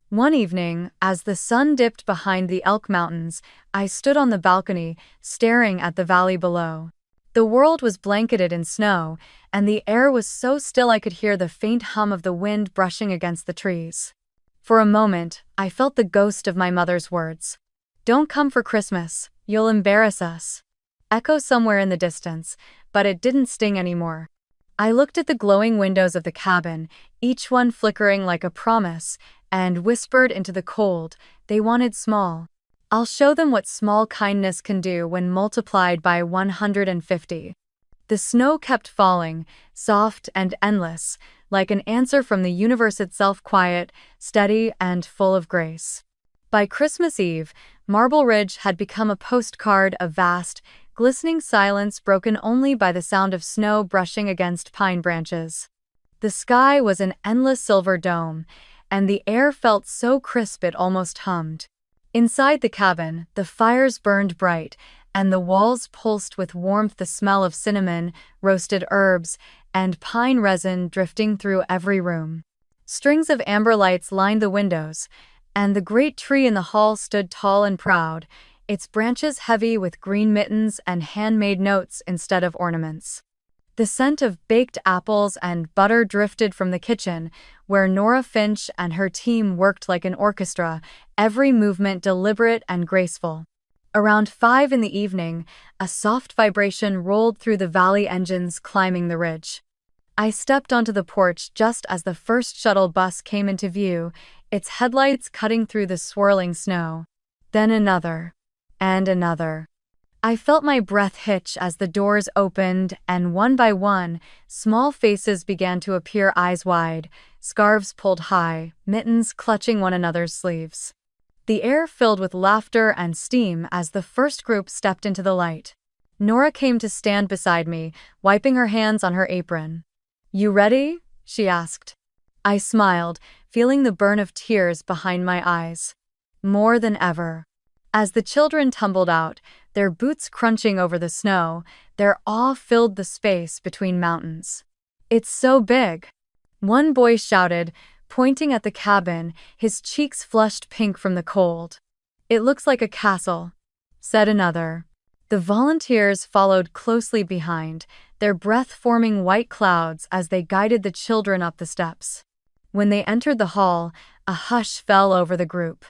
One evening, as the sun dipped behind the Elk Mountains, I stood on the balcony, staring at the valley below. The world was blanketed in snow, and the air was so still I could hear the faint hum of the wind brushing against the trees. For a moment, I felt the ghost of my mother's words, "Don't come for Christmas, you'll embarrass us," echo somewhere in the distance, but it didn't sting anymore. I looked at the glowing windows of the cabin, each one flickering like a promise, and whispered into the cold, "They wanted small. I'll show them what small kindness can do when multiplied by 150. The snow kept falling, soft and endless, like an answer from the universe itself, quiet, steady, and full of grace. By Christmas Eve, Marble Ridge had become a postcard, a vast, glistening silence broken only by the sound of snow brushing against pine branches. The sky was an endless silver dome, and the air felt so crisp it almost hummed. Inside the cabin, the fires burned bright, and the walls pulsed with warmth, the smell of cinnamon, roasted herbs, and pine resin drifting through every room. Strings of amber lights lined the windows, and the great tree in the hall stood tall and proud, its branches heavy with green mittens and handmade notes instead of ornaments. The scent of baked apples and butter drifted from the kitchen, where Nora Finch and her team worked like an orchestra, every movement deliberate and graceful. Around 5 in the evening, a soft vibration rolled through the valley engines climbing the ridge. I stepped onto the porch just as the first shuttle bus came into view, its headlights cutting through the swirling snow. Then another. And another. I felt my breath hitch as the doors opened, and one by one, small faces began to appear, eyes wide, scarves pulled high, mittens clutching one another's sleeves. The air filled with laughter and steam as the first group stepped into the light. Nora came to stand beside me, wiping her hands on her apron. "You ready?" she asked. I smiled, feeling the burn of tears behind my eyes. More than ever. As the children tumbled out, their boots crunching over the snow, their awe filled the space between mountains. "It's so big!" One boy shouted, pointing at the cabin, his cheeks flushed pink from the cold. "It looks like a castle," said another. The volunteers followed closely behind, their breath forming white clouds as they guided the children up the steps. When they entered the hall, a hush fell over the group.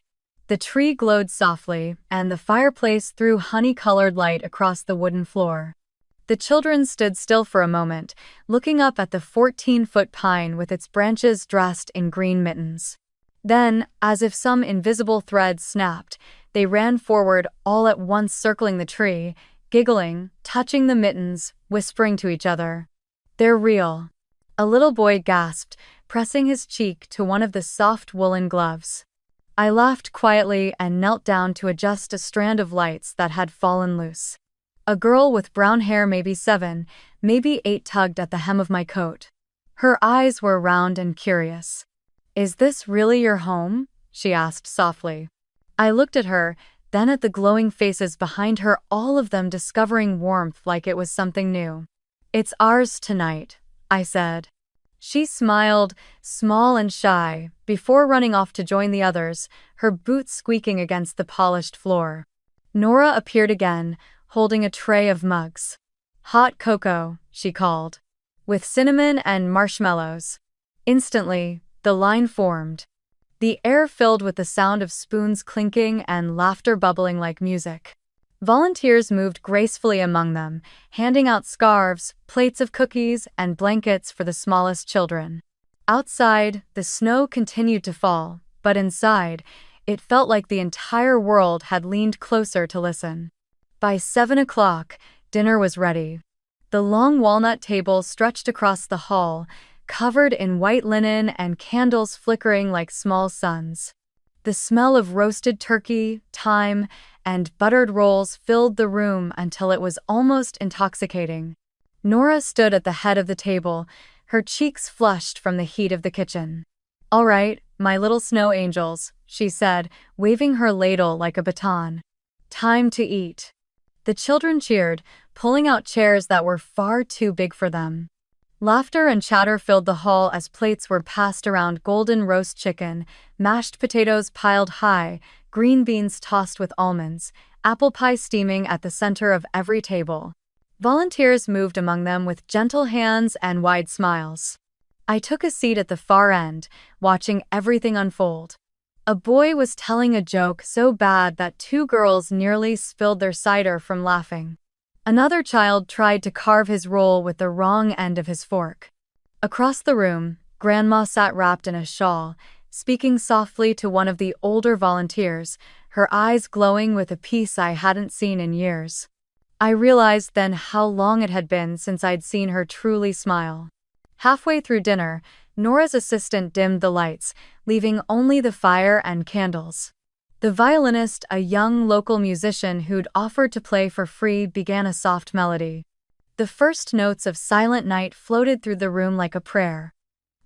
The tree glowed softly, and the fireplace threw honey-colored light across the wooden floor. The children stood still for a moment, looking up at the 14-foot pine with its branches dressed in green mittens. Then, as if some invisible thread snapped, they ran forward all at once, circling the tree, giggling, touching the mittens, whispering to each other. "They're real." A little boy gasped, pressing his cheek to one of the soft woolen gloves. I laughed quietly and knelt down to adjust a strand of lights that had fallen loose. A girl with brown hair, maybe 7, maybe 8, tugged at the hem of my coat. Her eyes were round and curious. "Is this really your home?" she asked softly. I looked at her, then at the glowing faces behind her, all of them discovering warmth like it was something new. "It's ours tonight," I said. She smiled, small and shy, before running off to join the others, her boots squeaking against the polished floor. Nora appeared again, holding a tray of mugs. "Hot cocoa," she called. "With cinnamon and marshmallows." Instantly, the line formed. The air filled with the sound of spoons clinking and laughter bubbling like music. Volunteers moved gracefully among them, handing out scarves, plates of cookies, and blankets for the smallest children. Outside, the snow continued to fall, but inside, it felt like the entire world had leaned closer to listen. By 7 o'clock, dinner was ready. The long walnut table stretched across the hall, covered in white linen and candles flickering like small suns. The smell of roasted turkey, thyme, and buttered rolls filled the room until it was almost intoxicating. Nora stood at the head of the table, her cheeks flushed from the heat of the kitchen. "All right, my little snow angels," she said, waving her ladle like a baton. "Time to eat." The children cheered, pulling out chairs that were far too big for them. Laughter and chatter filled the hall as plates were passed around: golden roast chicken, mashed potatoes piled high, green beans tossed with almonds, apple pie steaming at the center of every table. Volunteers moved among them with gentle hands and wide smiles. I took a seat at the far end, watching everything unfold. A boy was telling a joke so bad that 2 girls nearly spilled their cider from laughing. Another child tried to carve his roll with the wrong end of his fork. Across the room, Grandma sat wrapped in a shawl, speaking softly to one of the older volunteers, her eyes glowing with a peace I hadn't seen in years. I realized then how long it had been since I'd seen her truly smile. Halfway through dinner, Nora's assistant dimmed the lights, leaving only the fire and candles. The violinist, a young local musician who'd offered to play for free, began a soft melody. The first notes of Silent Night floated through the room like a prayer.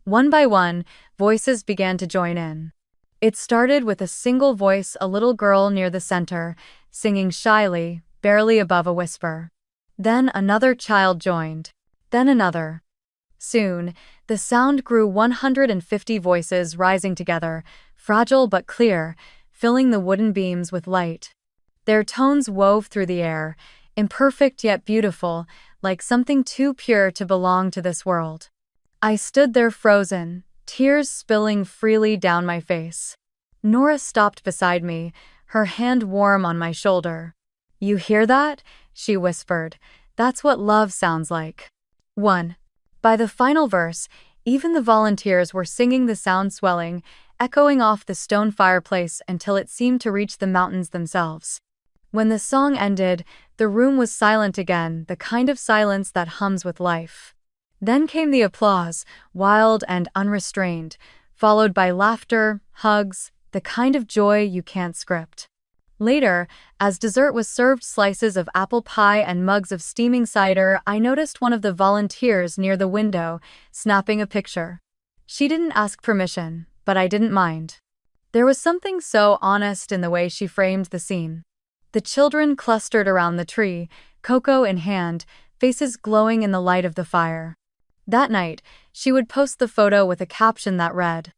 One by one, voices began to join in. It started with a single voice, a little girl near the center, singing shyly, barely above a whisper. Then another child joined. Then another. Soon, the sound grew 150 voices rising together, fragile but clear, filling the wooden beams with light. Their tones wove through the air, imperfect yet beautiful, like something too pure to belong to this world. I stood there frozen, tears spilling freely down my face. Nora stopped beside me, her hand warm on my shoulder. "You hear that?" she whispered. "That's what love sounds like." 1. By the final verse, even the volunteers were singing, the sound swelling, echoing off the stone fireplace until it seemed to reach the mountains themselves. When the song ended, the room was silent again, the kind of silence that hums with life. Then came the applause, wild and unrestrained, followed by laughter, hugs, the kind of joy you can't script. Later, as dessert was served, slices of apple pie and mugs of steaming cider, I noticed one of the volunteers near the window, snapping a picture. She didn't ask permission, but I didn't mind. There was something so honest in the way she framed the scene. The children clustered around the tree, cocoa in hand, faces glowing in the light of the fire. That night, she would post the photo with a caption that read,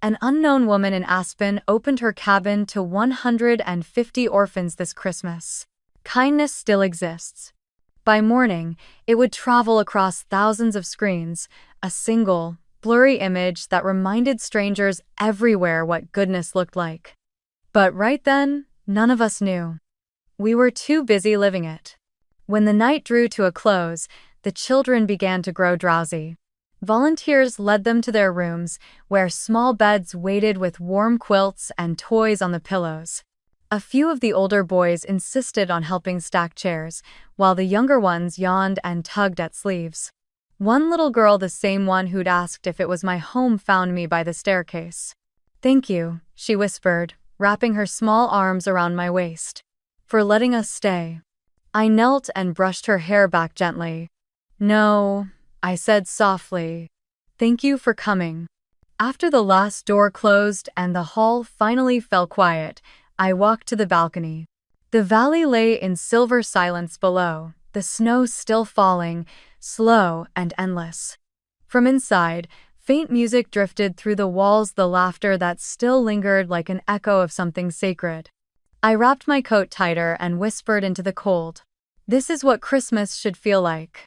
"An unknown woman in Aspen opened her cabin to 150 orphans this Christmas. Kindness still exists." By morning, it would travel across thousands of screens, a single, blurry image that reminded strangers everywhere what goodness looked like. But right then, none of us knew. We were too busy living it. When the night drew to a close, the children began to grow drowsy. Volunteers led them to their rooms, where small beds waited with warm quilts and toys on the pillows. A few of the older boys insisted on helping stack chairs, while the younger ones yawned and tugged at sleeves. One little girl, the same one who'd asked if it was my home, found me by the staircase. "Thank you," she whispered, wrapping her small arms around my waist, "for letting us stay." I knelt and brushed her hair back gently. "No," I said softly. "Thank you for coming." After the last door closed and the hall finally fell quiet, I walked to the balcony. The valley lay in silver silence below, the snow still falling, slow and endless. From inside, faint music drifted through the walls, the laughter that still lingered like an echo of something sacred. I wrapped my coat tighter and whispered into the cold, "This is what Christmas should feel like."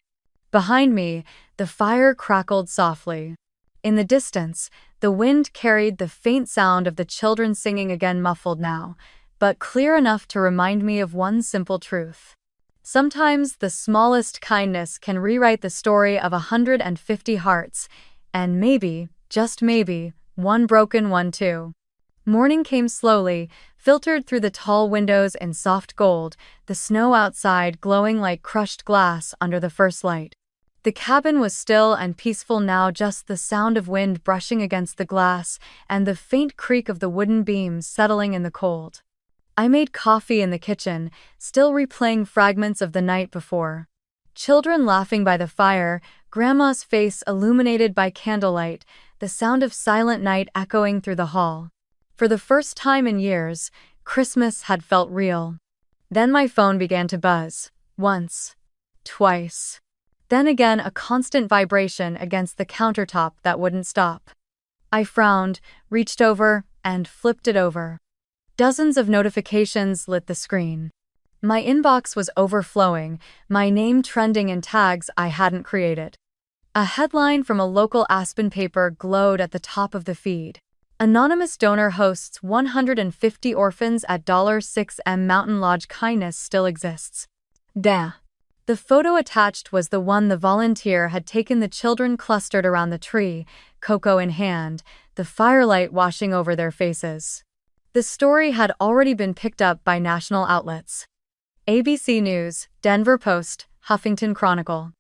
Behind me, the fire crackled softly. In the distance, the wind carried the faint sound of the children singing again, muffled now, but clear enough to remind me of one simple truth. Sometimes the smallest kindness can rewrite the story of 150 hearts, and maybe, just maybe, one broken one too. Morning came slowly, filtered through the tall windows in soft gold, the snow outside glowing like crushed glass under the first light. The cabin was still and peaceful now, just the sound of wind brushing against the glass and the faint creak of the wooden beams settling in the cold. I made coffee in the kitchen, still replaying fragments of the night before. Children laughing by the fire, Grandma's face illuminated by candlelight, the sound of silent night echoing through the hall. For the first time in years, Christmas had felt real. Then my phone began to buzz. Once. Twice. Then again, a constant vibration against the countertop that wouldn't stop. I frowned, reached over, and flipped it over. Dozens of notifications lit the screen. My inbox was overflowing, my name trending in tags I hadn't created. A headline from a local Aspen paper glowed at the top of the feed. "Anonymous donor hosts 150 orphans at $6M Mountain Lodge. Kindness still exists." Duh. The photo attached was the one the volunteer had taken. The children clustered around the tree, cocoa in hand, the firelight washing over their faces. The story had already been picked up by national outlets. ABC News, Denver Post, Huffington Chronicle.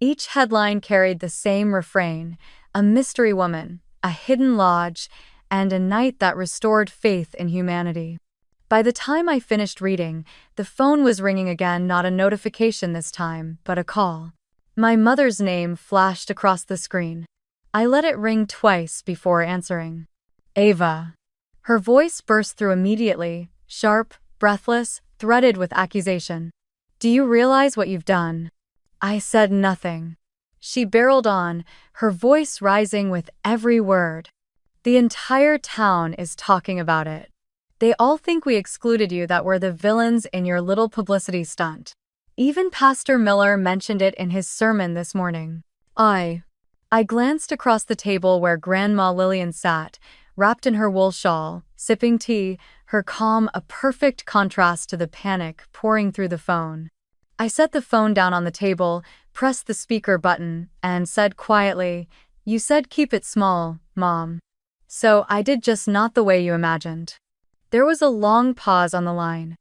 Each headline carried the same refrain: a mystery woman, a hidden lodge, and a night that restored faith in humanity. By the time I finished reading, the phone was ringing again, not a notification this time, but a call. My mother's name flashed across the screen. I let it ring twice before answering. "Ava." Her voice burst through immediately, sharp, breathless, threaded with accusation. "Do you realize what you've done?" I said nothing. She barreled on, her voice rising with every word. The entire town is talking about it. They all think we excluded you, that we're the villains in your little publicity stunt. Even Pastor Miller mentioned it in his sermon this morning. I glanced across the table where Grandma Lillian sat, wrapped in her wool shawl, sipping tea, her calm a perfect contrast to the panic pouring through the phone. I set the phone down on the table, pressed the speaker button, and said quietly, "You said keep it small, Mom. So I did, just not the way you imagined." There was a long pause on the line.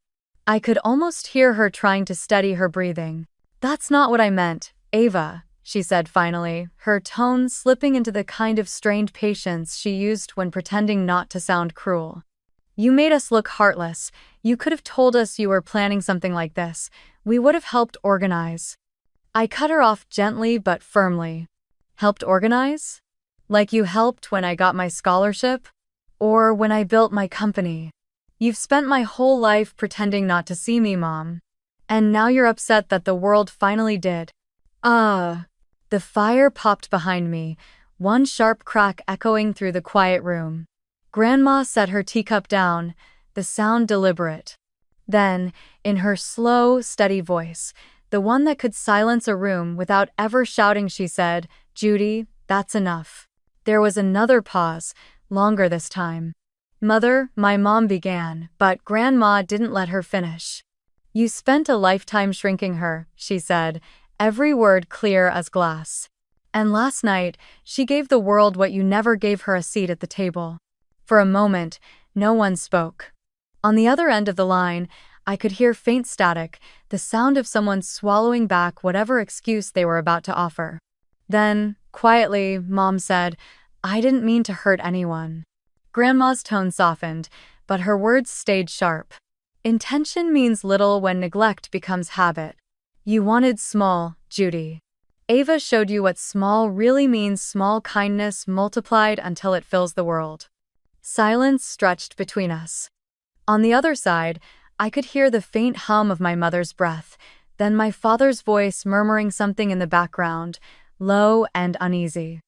I could almost hear her trying to steady her breathing. "That's not what I meant, Ava," she said finally, her tone slipping into the kind of strained patience she used when pretending not to sound cruel. "You made us look heartless. You could have told us you were planning something like this. We would have helped organize." I cut her off gently but firmly. "Helped organize? Like you helped when I got my scholarship? Or when I built my company? You've spent my whole life pretending not to see me, Mom. And now you're upset that the world finally did." The fire popped behind me, one sharp crack echoing through the quiet room. Grandma set her teacup down, the sound deliberate. Then, in her slow, steady voice, the one that could silence a room without ever shouting, she said, "Judy, that's enough." There was another pause, longer this time. "Mother," my mom began, but Grandma didn't let her finish. "You spent a lifetime shrinking her," she said, every word clear as glass. "And last night, she gave the world what you never gave her, a seat at the table." For a moment, no one spoke. On the other end of the line, I could hear faint static, the sound of someone swallowing back whatever excuse they were about to offer. Then, quietly, Mom said, "I didn't mean to hurt anyone." Grandma's tone softened, but her words stayed sharp. "Intention means little when neglect becomes habit. You wanted small, Judy. Ava showed you what small really means, small kindness multiplied until it fills the world." Silence stretched between us. On the other side, I could hear the faint hum of my mother's breath, then my father's voice murmuring something in the background, low and uneasy.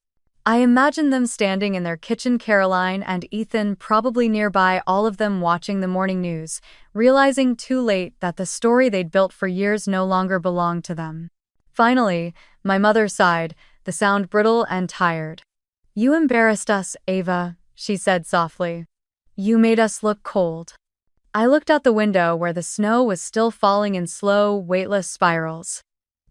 I imagined them standing in their kitchen, Caroline and Ethan probably nearby, all of them watching the morning news, realizing too late that the story they'd built for years no longer belonged to them. Finally, my mother sighed, the sound brittle and tired. "You embarrassed us, Ava," she said softly. "You made us look cold." I looked out the window where the snow was still falling in slow, weightless spirals.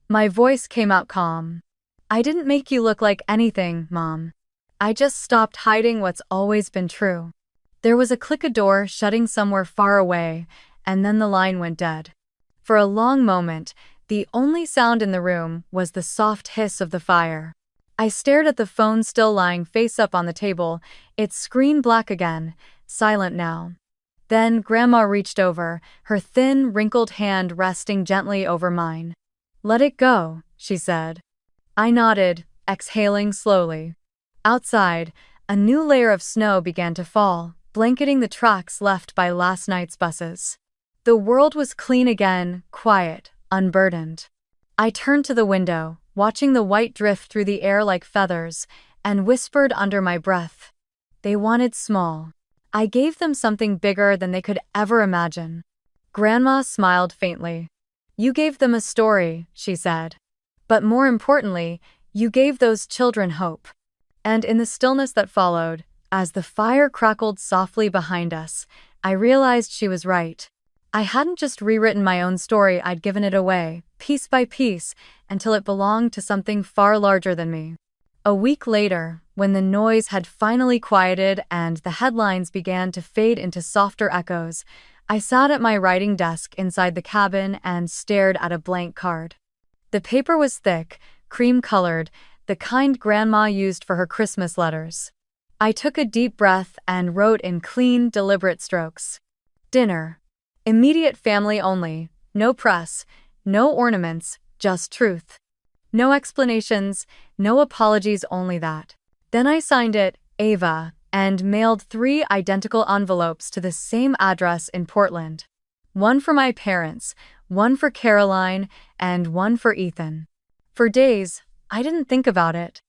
My voice came out calm. "I didn't make you look like anything, Mom. I just stopped hiding what's always been true." There was a click, a door shutting somewhere far away, and then the line went dead. For a long moment, the only sound in the room was the soft hiss of the fire. I stared at the phone still lying face up on the table, its screen black again, silent now. Then Grandma reached over, her thin, wrinkled hand resting gently over mine. "Let it go," she said. I nodded, exhaling slowly. Outside, a new layer of snow began to fall, blanketing the tracks left by last night's buses. The world was clean again, quiet, unburdened. I turned to the window, watching the white drift through the air like feathers, and whispered under my breath, "They wanted small. I gave them something bigger than they could ever imagine." Grandma smiled faintly. "You gave them a story," she said. "But more importantly, you gave those children hope." And in the stillness that followed, as the fire crackled softly behind us, I realized she was right. I hadn't just rewritten my own story, I'd given it away, piece by piece, until it belonged to something far larger than me. A week later, when the noise had finally quieted and the headlines began to fade into softer echoes, I sat at my writing desk inside the cabin and stared at a blank card. The paper was thick, cream-colored, the kind Grandma used for her Christmas letters. I took a deep breath and wrote in clean, deliberate strokes. "Dinner. Immediate family only. No press, no ornaments, just truth. No explanations, no apologies, only that." Then I signed it, Ava, and mailed 3 identical envelopes to the same address in Portland. One for my parents, one for Caroline, and one for Ethan. For days, I didn't think about it.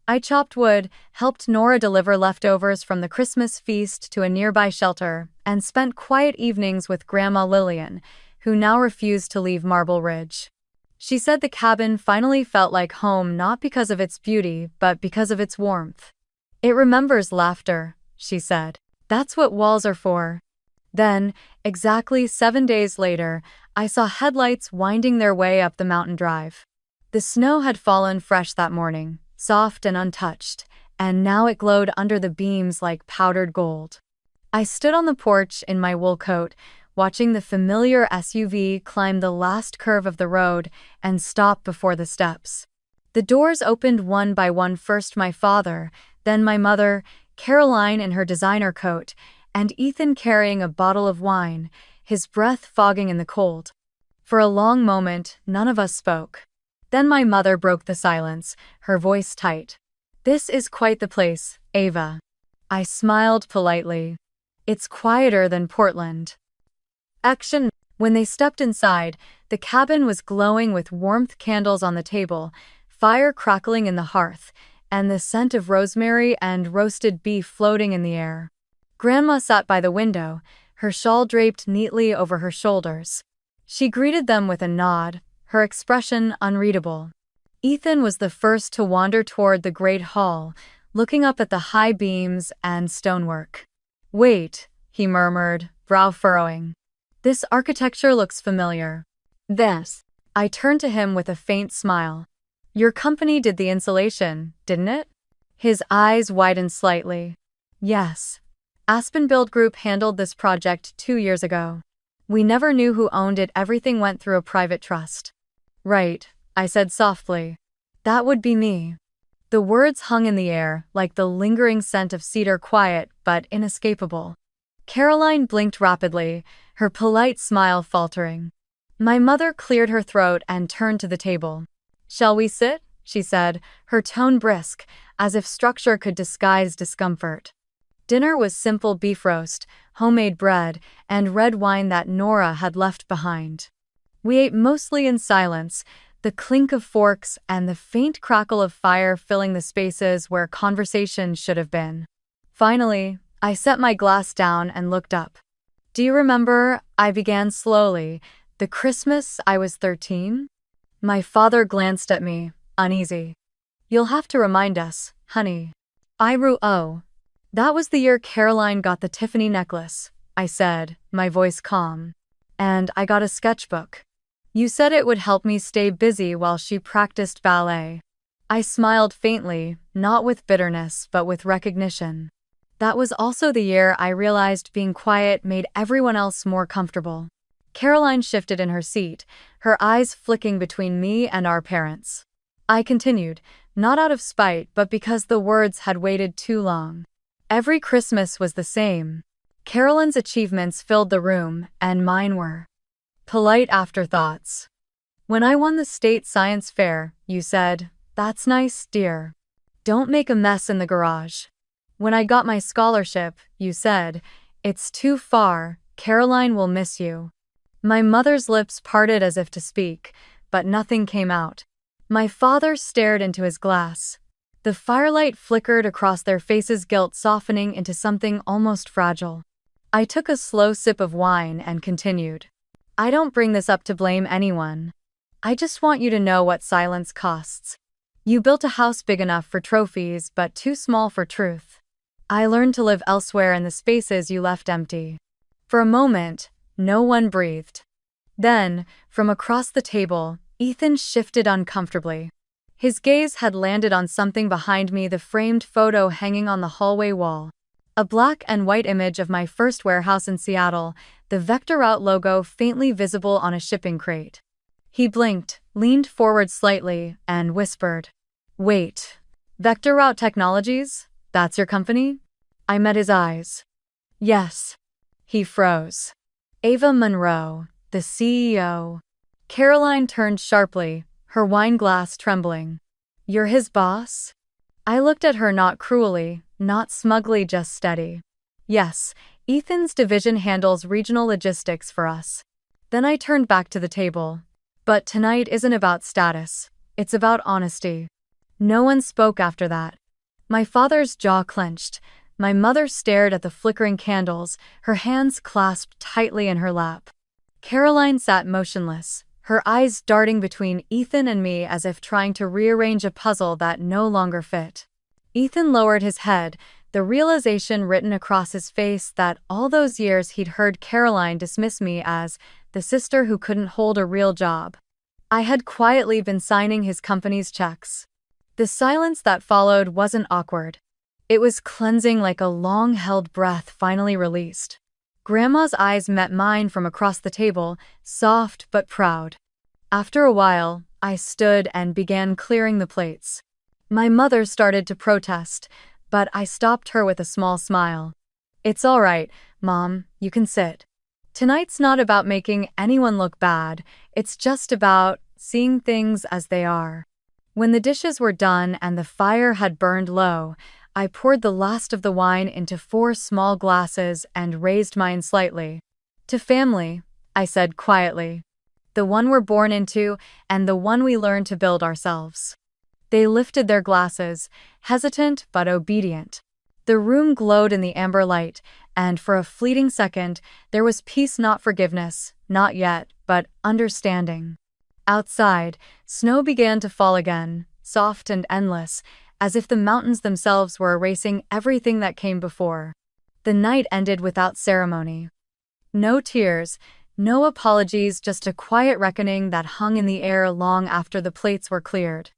I chopped wood, helped Nora deliver leftovers from the Christmas feast to a nearby shelter, and spent quiet evenings with Grandma Lillian, who now refused to leave Marble Ridge. She said the cabin finally felt like home not because of its beauty, but because of its warmth. It remembers laughter, she said. That's what walls are for. Then, exactly 7 days later, I saw headlights winding their way up the mountain drive. The snow had fallen fresh that morning, soft and untouched, and now it glowed under the beams like powdered gold. I stood on the porch in my wool coat, watching the familiar SUV climb the last curve of the road and stop before the steps. The doors opened one by one, first my father, then my mother, Caroline in her designer coat, and Ethan carrying a bottle of wine, his breath fogging in the cold. For a long moment, none of us spoke. Then my mother broke the silence, her voice tight. "This is quite the place, Ava." I smiled politely. "It's quieter than Portland." Action. When they stepped inside, the cabin was glowing with warmth, candles on the table, fire crackling in the hearth, and the scent of rosemary and roasted beef floating in the air. Grandma sat by the window, her shawl draped neatly over her shoulders. She greeted them with a nod, her expression unreadable. Ethan was the first to wander toward the great hall, looking up at the high beams and stonework. "Wait," he murmured, brow furrowing. "This architecture looks familiar." "This." I turned to him with a faint smile. "Your company did the insulation, didn't it?" His eyes widened slightly. "Yes. Aspen Build Group handled this project 2 years ago. We never knew who owned it, everything went through a private trust." "Right," I said softly. "That would be me." The words hung in the air, like the lingering scent of cedar, quiet but inescapable. Caroline blinked rapidly, her polite smile faltering. My mother cleared her throat and turned to the table. "Shall we sit?" she said, her tone brisk, as if structure could disguise discomfort. Dinner was simple: beef roast, homemade bread, and red wine that Nora had left behind. We ate mostly in silence, the clink of forks and the faint crackle of fire filling the spaces where conversation should have been. Finally, I set my glass down and looked up. "Do you remember," I began slowly, "the Christmas I was 13? My father glanced at me, uneasy. "You'll have to remind us, honey." "Oh. That was the year Caroline got the Tiffany necklace," I said, my voice calm. "And I got a sketchbook. You said it would help me stay busy while she practiced ballet." I smiled faintly, not with bitterness but with recognition. That was also the year I realized being quiet made everyone else more comfortable. Caroline shifted in her seat, her eyes flicking between me and our parents. I continued, not out of spite but because the words had waited too long. Every Christmas was the same. Caroline's achievements filled the room, and mine were polite afterthoughts. "When I won the state science fair, you said, 'That's nice, dear. Don't make a mess in the garage.' When I got my scholarship, you said, 'It's too far, Caroline will miss you.'" My mother's lips parted as if to speak, but nothing came out. My father stared into his glass. The firelight flickered across their faces, guilt softening into something almost fragile. I took a slow sip of wine and continued. "I don't bring this up to blame anyone. I just want you to know what silence costs. You built a house big enough for trophies but too small for truth. I learned to live elsewhere in the spaces you left empty." For a moment, no one breathed. Then, from across the table, Ethan shifted uncomfortably. His gaze had landed on something behind me, the framed photo hanging on the hallway wall. A black and white image of my first warehouse in Seattle, the Vector Route logo faintly visible on a shipping crate. He blinked, leaned forward slightly, and whispered, "Wait. Vector Route Technologies? That's your company?" I met his eyes. "Yes." He froze. "Ava Monroe, the CEO." Caroline turned sharply, her wine glass trembling. "You're his boss?" I looked at her, not cruelly, not smugly, just steady. "Yes, Ethan's division handles regional logistics for us." Then I turned back to the table. "But tonight isn't about status. It's about honesty. No one spoke after that. My father's jaw clenched. My mother stared at the flickering candles, her hands clasped tightly in her lap. Caroline sat motionless, her eyes darting between Ethan and me as if trying to rearrange a puzzle that no longer fit. Ethan lowered his head, the realization written across his face that all those years he'd heard Caroline dismiss me as the sister who couldn't hold a real job. I had quietly been signing his company's checks. The silence that followed wasn't awkward. It was cleansing, like a long-held breath finally released. Grandma's eyes met mine from across the table, soft but proud. After a while, I stood and began clearing the plates. My mother started to protest, but I stopped her with a small smile. "It's all right, Mom, you can sit. Tonight's not about making anyone look bad, it's just about seeing things as they are." When the dishes were done and the fire had burned low, I poured the last of the wine into 4 small glasses and raised mine slightly. "To family," I said quietly. "The one we're born into and the one we learn to build ourselves." They lifted their glasses, hesitant but obedient. The room glowed in the amber light, and for a fleeting second, there was peace, not forgiveness, not yet, but understanding. Outside, snow began to fall again, soft and endless, as if the mountains themselves were erasing everything that came before. The night ended without ceremony. No tears, no apologies, just a quiet reckoning that hung in the air long after the plates were cleared.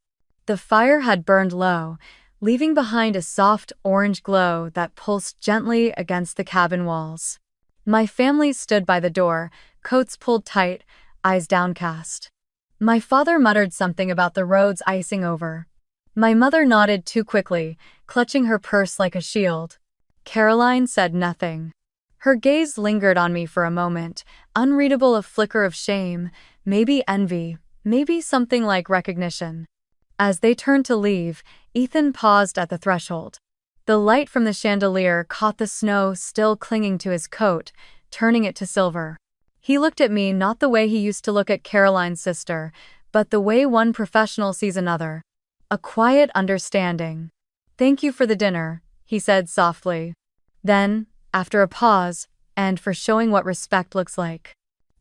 The fire had burned low, leaving behind a soft orange glow that pulsed gently against the cabin walls. My family stood by the door, coats pulled tight, eyes downcast. My father muttered something about the roads icing over. My mother nodded too quickly, clutching her purse like a shield. Caroline said nothing. Her gaze lingered on me for a moment, unreadable, a flicker of shame, maybe envy, maybe something like recognition. As they turned to leave, Ethan paused at the threshold. The light from the chandelier caught the snow still clinging to his coat, turning it to silver. He looked at me not the way he used to look at Caroline's sister, but the way one professional sees another. A quiet understanding. "Thank you for the dinner," he said softly. Then, after a pause, "and for showing what respect looks like."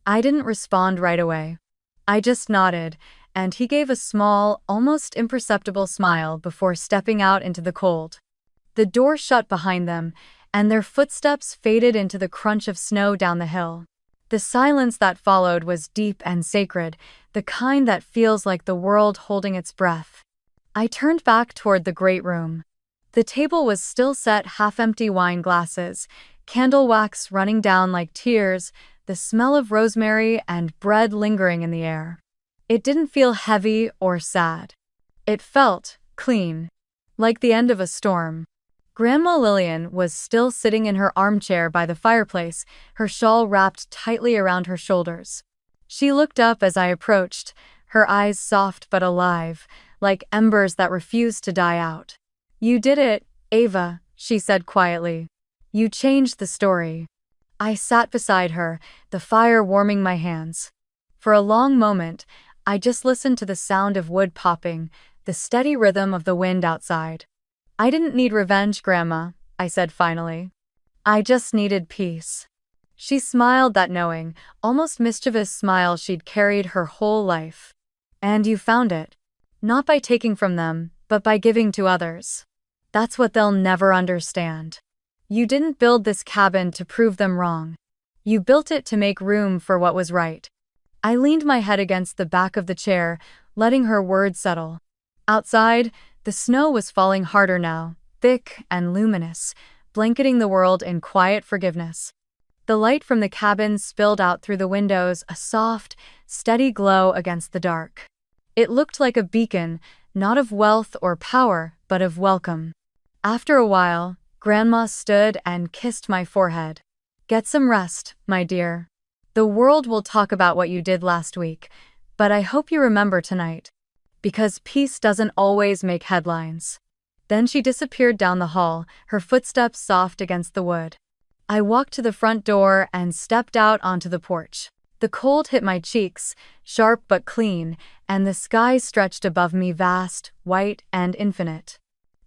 I didn't respond right away. I just nodded, and he gave a small, almost imperceptible smile before stepping out into the cold. The door shut behind them, and their footsteps faded into the crunch of snow down the hill. The silence that followed was deep and sacred, the kind that feels like the world holding its breath. I turned back toward the great room. The table was still set, half-empty wine glasses, candle wax running down like tears, the smell of rosemary and bread lingering in the air. It didn't feel heavy or sad. It felt clean, like the end of a storm. Grandma Lillian was still sitting in her armchair by the fireplace, her shawl wrapped tightly around her shoulders. She looked up as I approached, her eyes soft but alive, like embers that refused to die out. "You did it, Ava," she said quietly. "You changed the story." I sat beside her, the fire warming my hands. For a long moment, I just listened to the sound of wood popping, the steady rhythm of the wind outside. "I didn't need revenge, Grandma," I said finally. "I just needed peace." She smiled, that knowing, almost mischievous smile she'd carried her whole life. "And you found it. Not by taking from them, but by giving to others. That's what they'll never understand. You didn't build this cabin to prove them wrong. You built it to make room for what was right." I leaned my head against the back of the chair, letting her words settle. Outside, the snow was falling harder now, thick and luminous, blanketing the world in quiet forgiveness. The light from the cabin spilled out through the windows, a soft, steady glow against the dark. It looked like a beacon, not of wealth or power, but of welcome. After a while, Grandma stood and kissed my forehead. "Get some rest, my dear. The world will talk about what you did last week, but I hope you remember tonight. Because peace doesn't always make headlines." Then she disappeared down the hall, her footsteps soft against the wood. I walked to the front door and stepped out onto the porch. The cold hit my cheeks, sharp but clean, and the sky stretched above me vast, white, and infinite.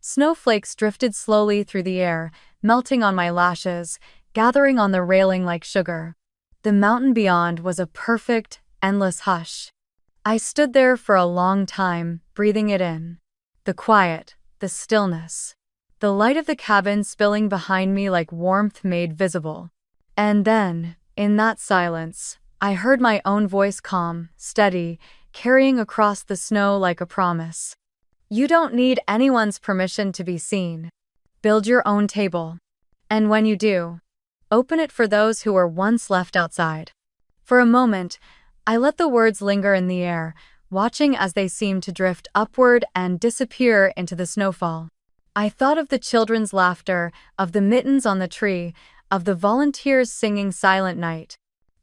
Snowflakes drifted slowly through the air, melting on my lashes, gathering on the railing like sugar. The mountain beyond was a perfect, endless hush. I stood there for a long time, breathing it in. The quiet, the stillness. The light of the cabin spilling behind me like warmth made visible. And then, in that silence, I heard my own voice calm, steady, carrying across the snow like a promise. You don't need anyone's permission to be seen. Build your own table. And when you do, open it for those who were once left outside. For a moment, I let the words linger in the air, watching as they seemed to drift upward and disappear into the snowfall. I thought of the children's laughter, of the mittens on the tree, of the volunteers singing Silent Night,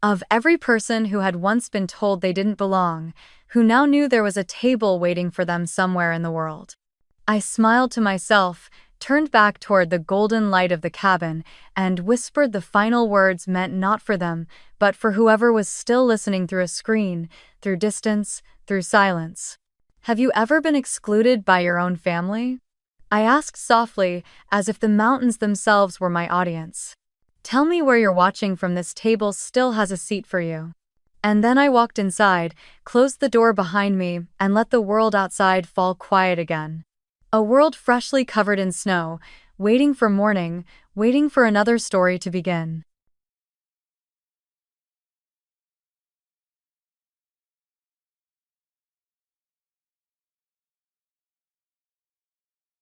of every person who had once been told they didn't belong, who now knew there was a table waiting for them somewhere in the world. I smiled to myself, turned back toward the golden light of the cabin, and whispered the final words meant not for them, but for whoever was still listening through a screen, through distance, through silence. Have you ever been excluded by your own family? I asked softly, as if the mountains themselves were my audience. Tell me where you're watching from. This table still has a seat for you. And then I walked inside, closed the door behind me, and let the world outside fall quiet again. A world freshly covered in snow, waiting for morning, waiting for another story to begin.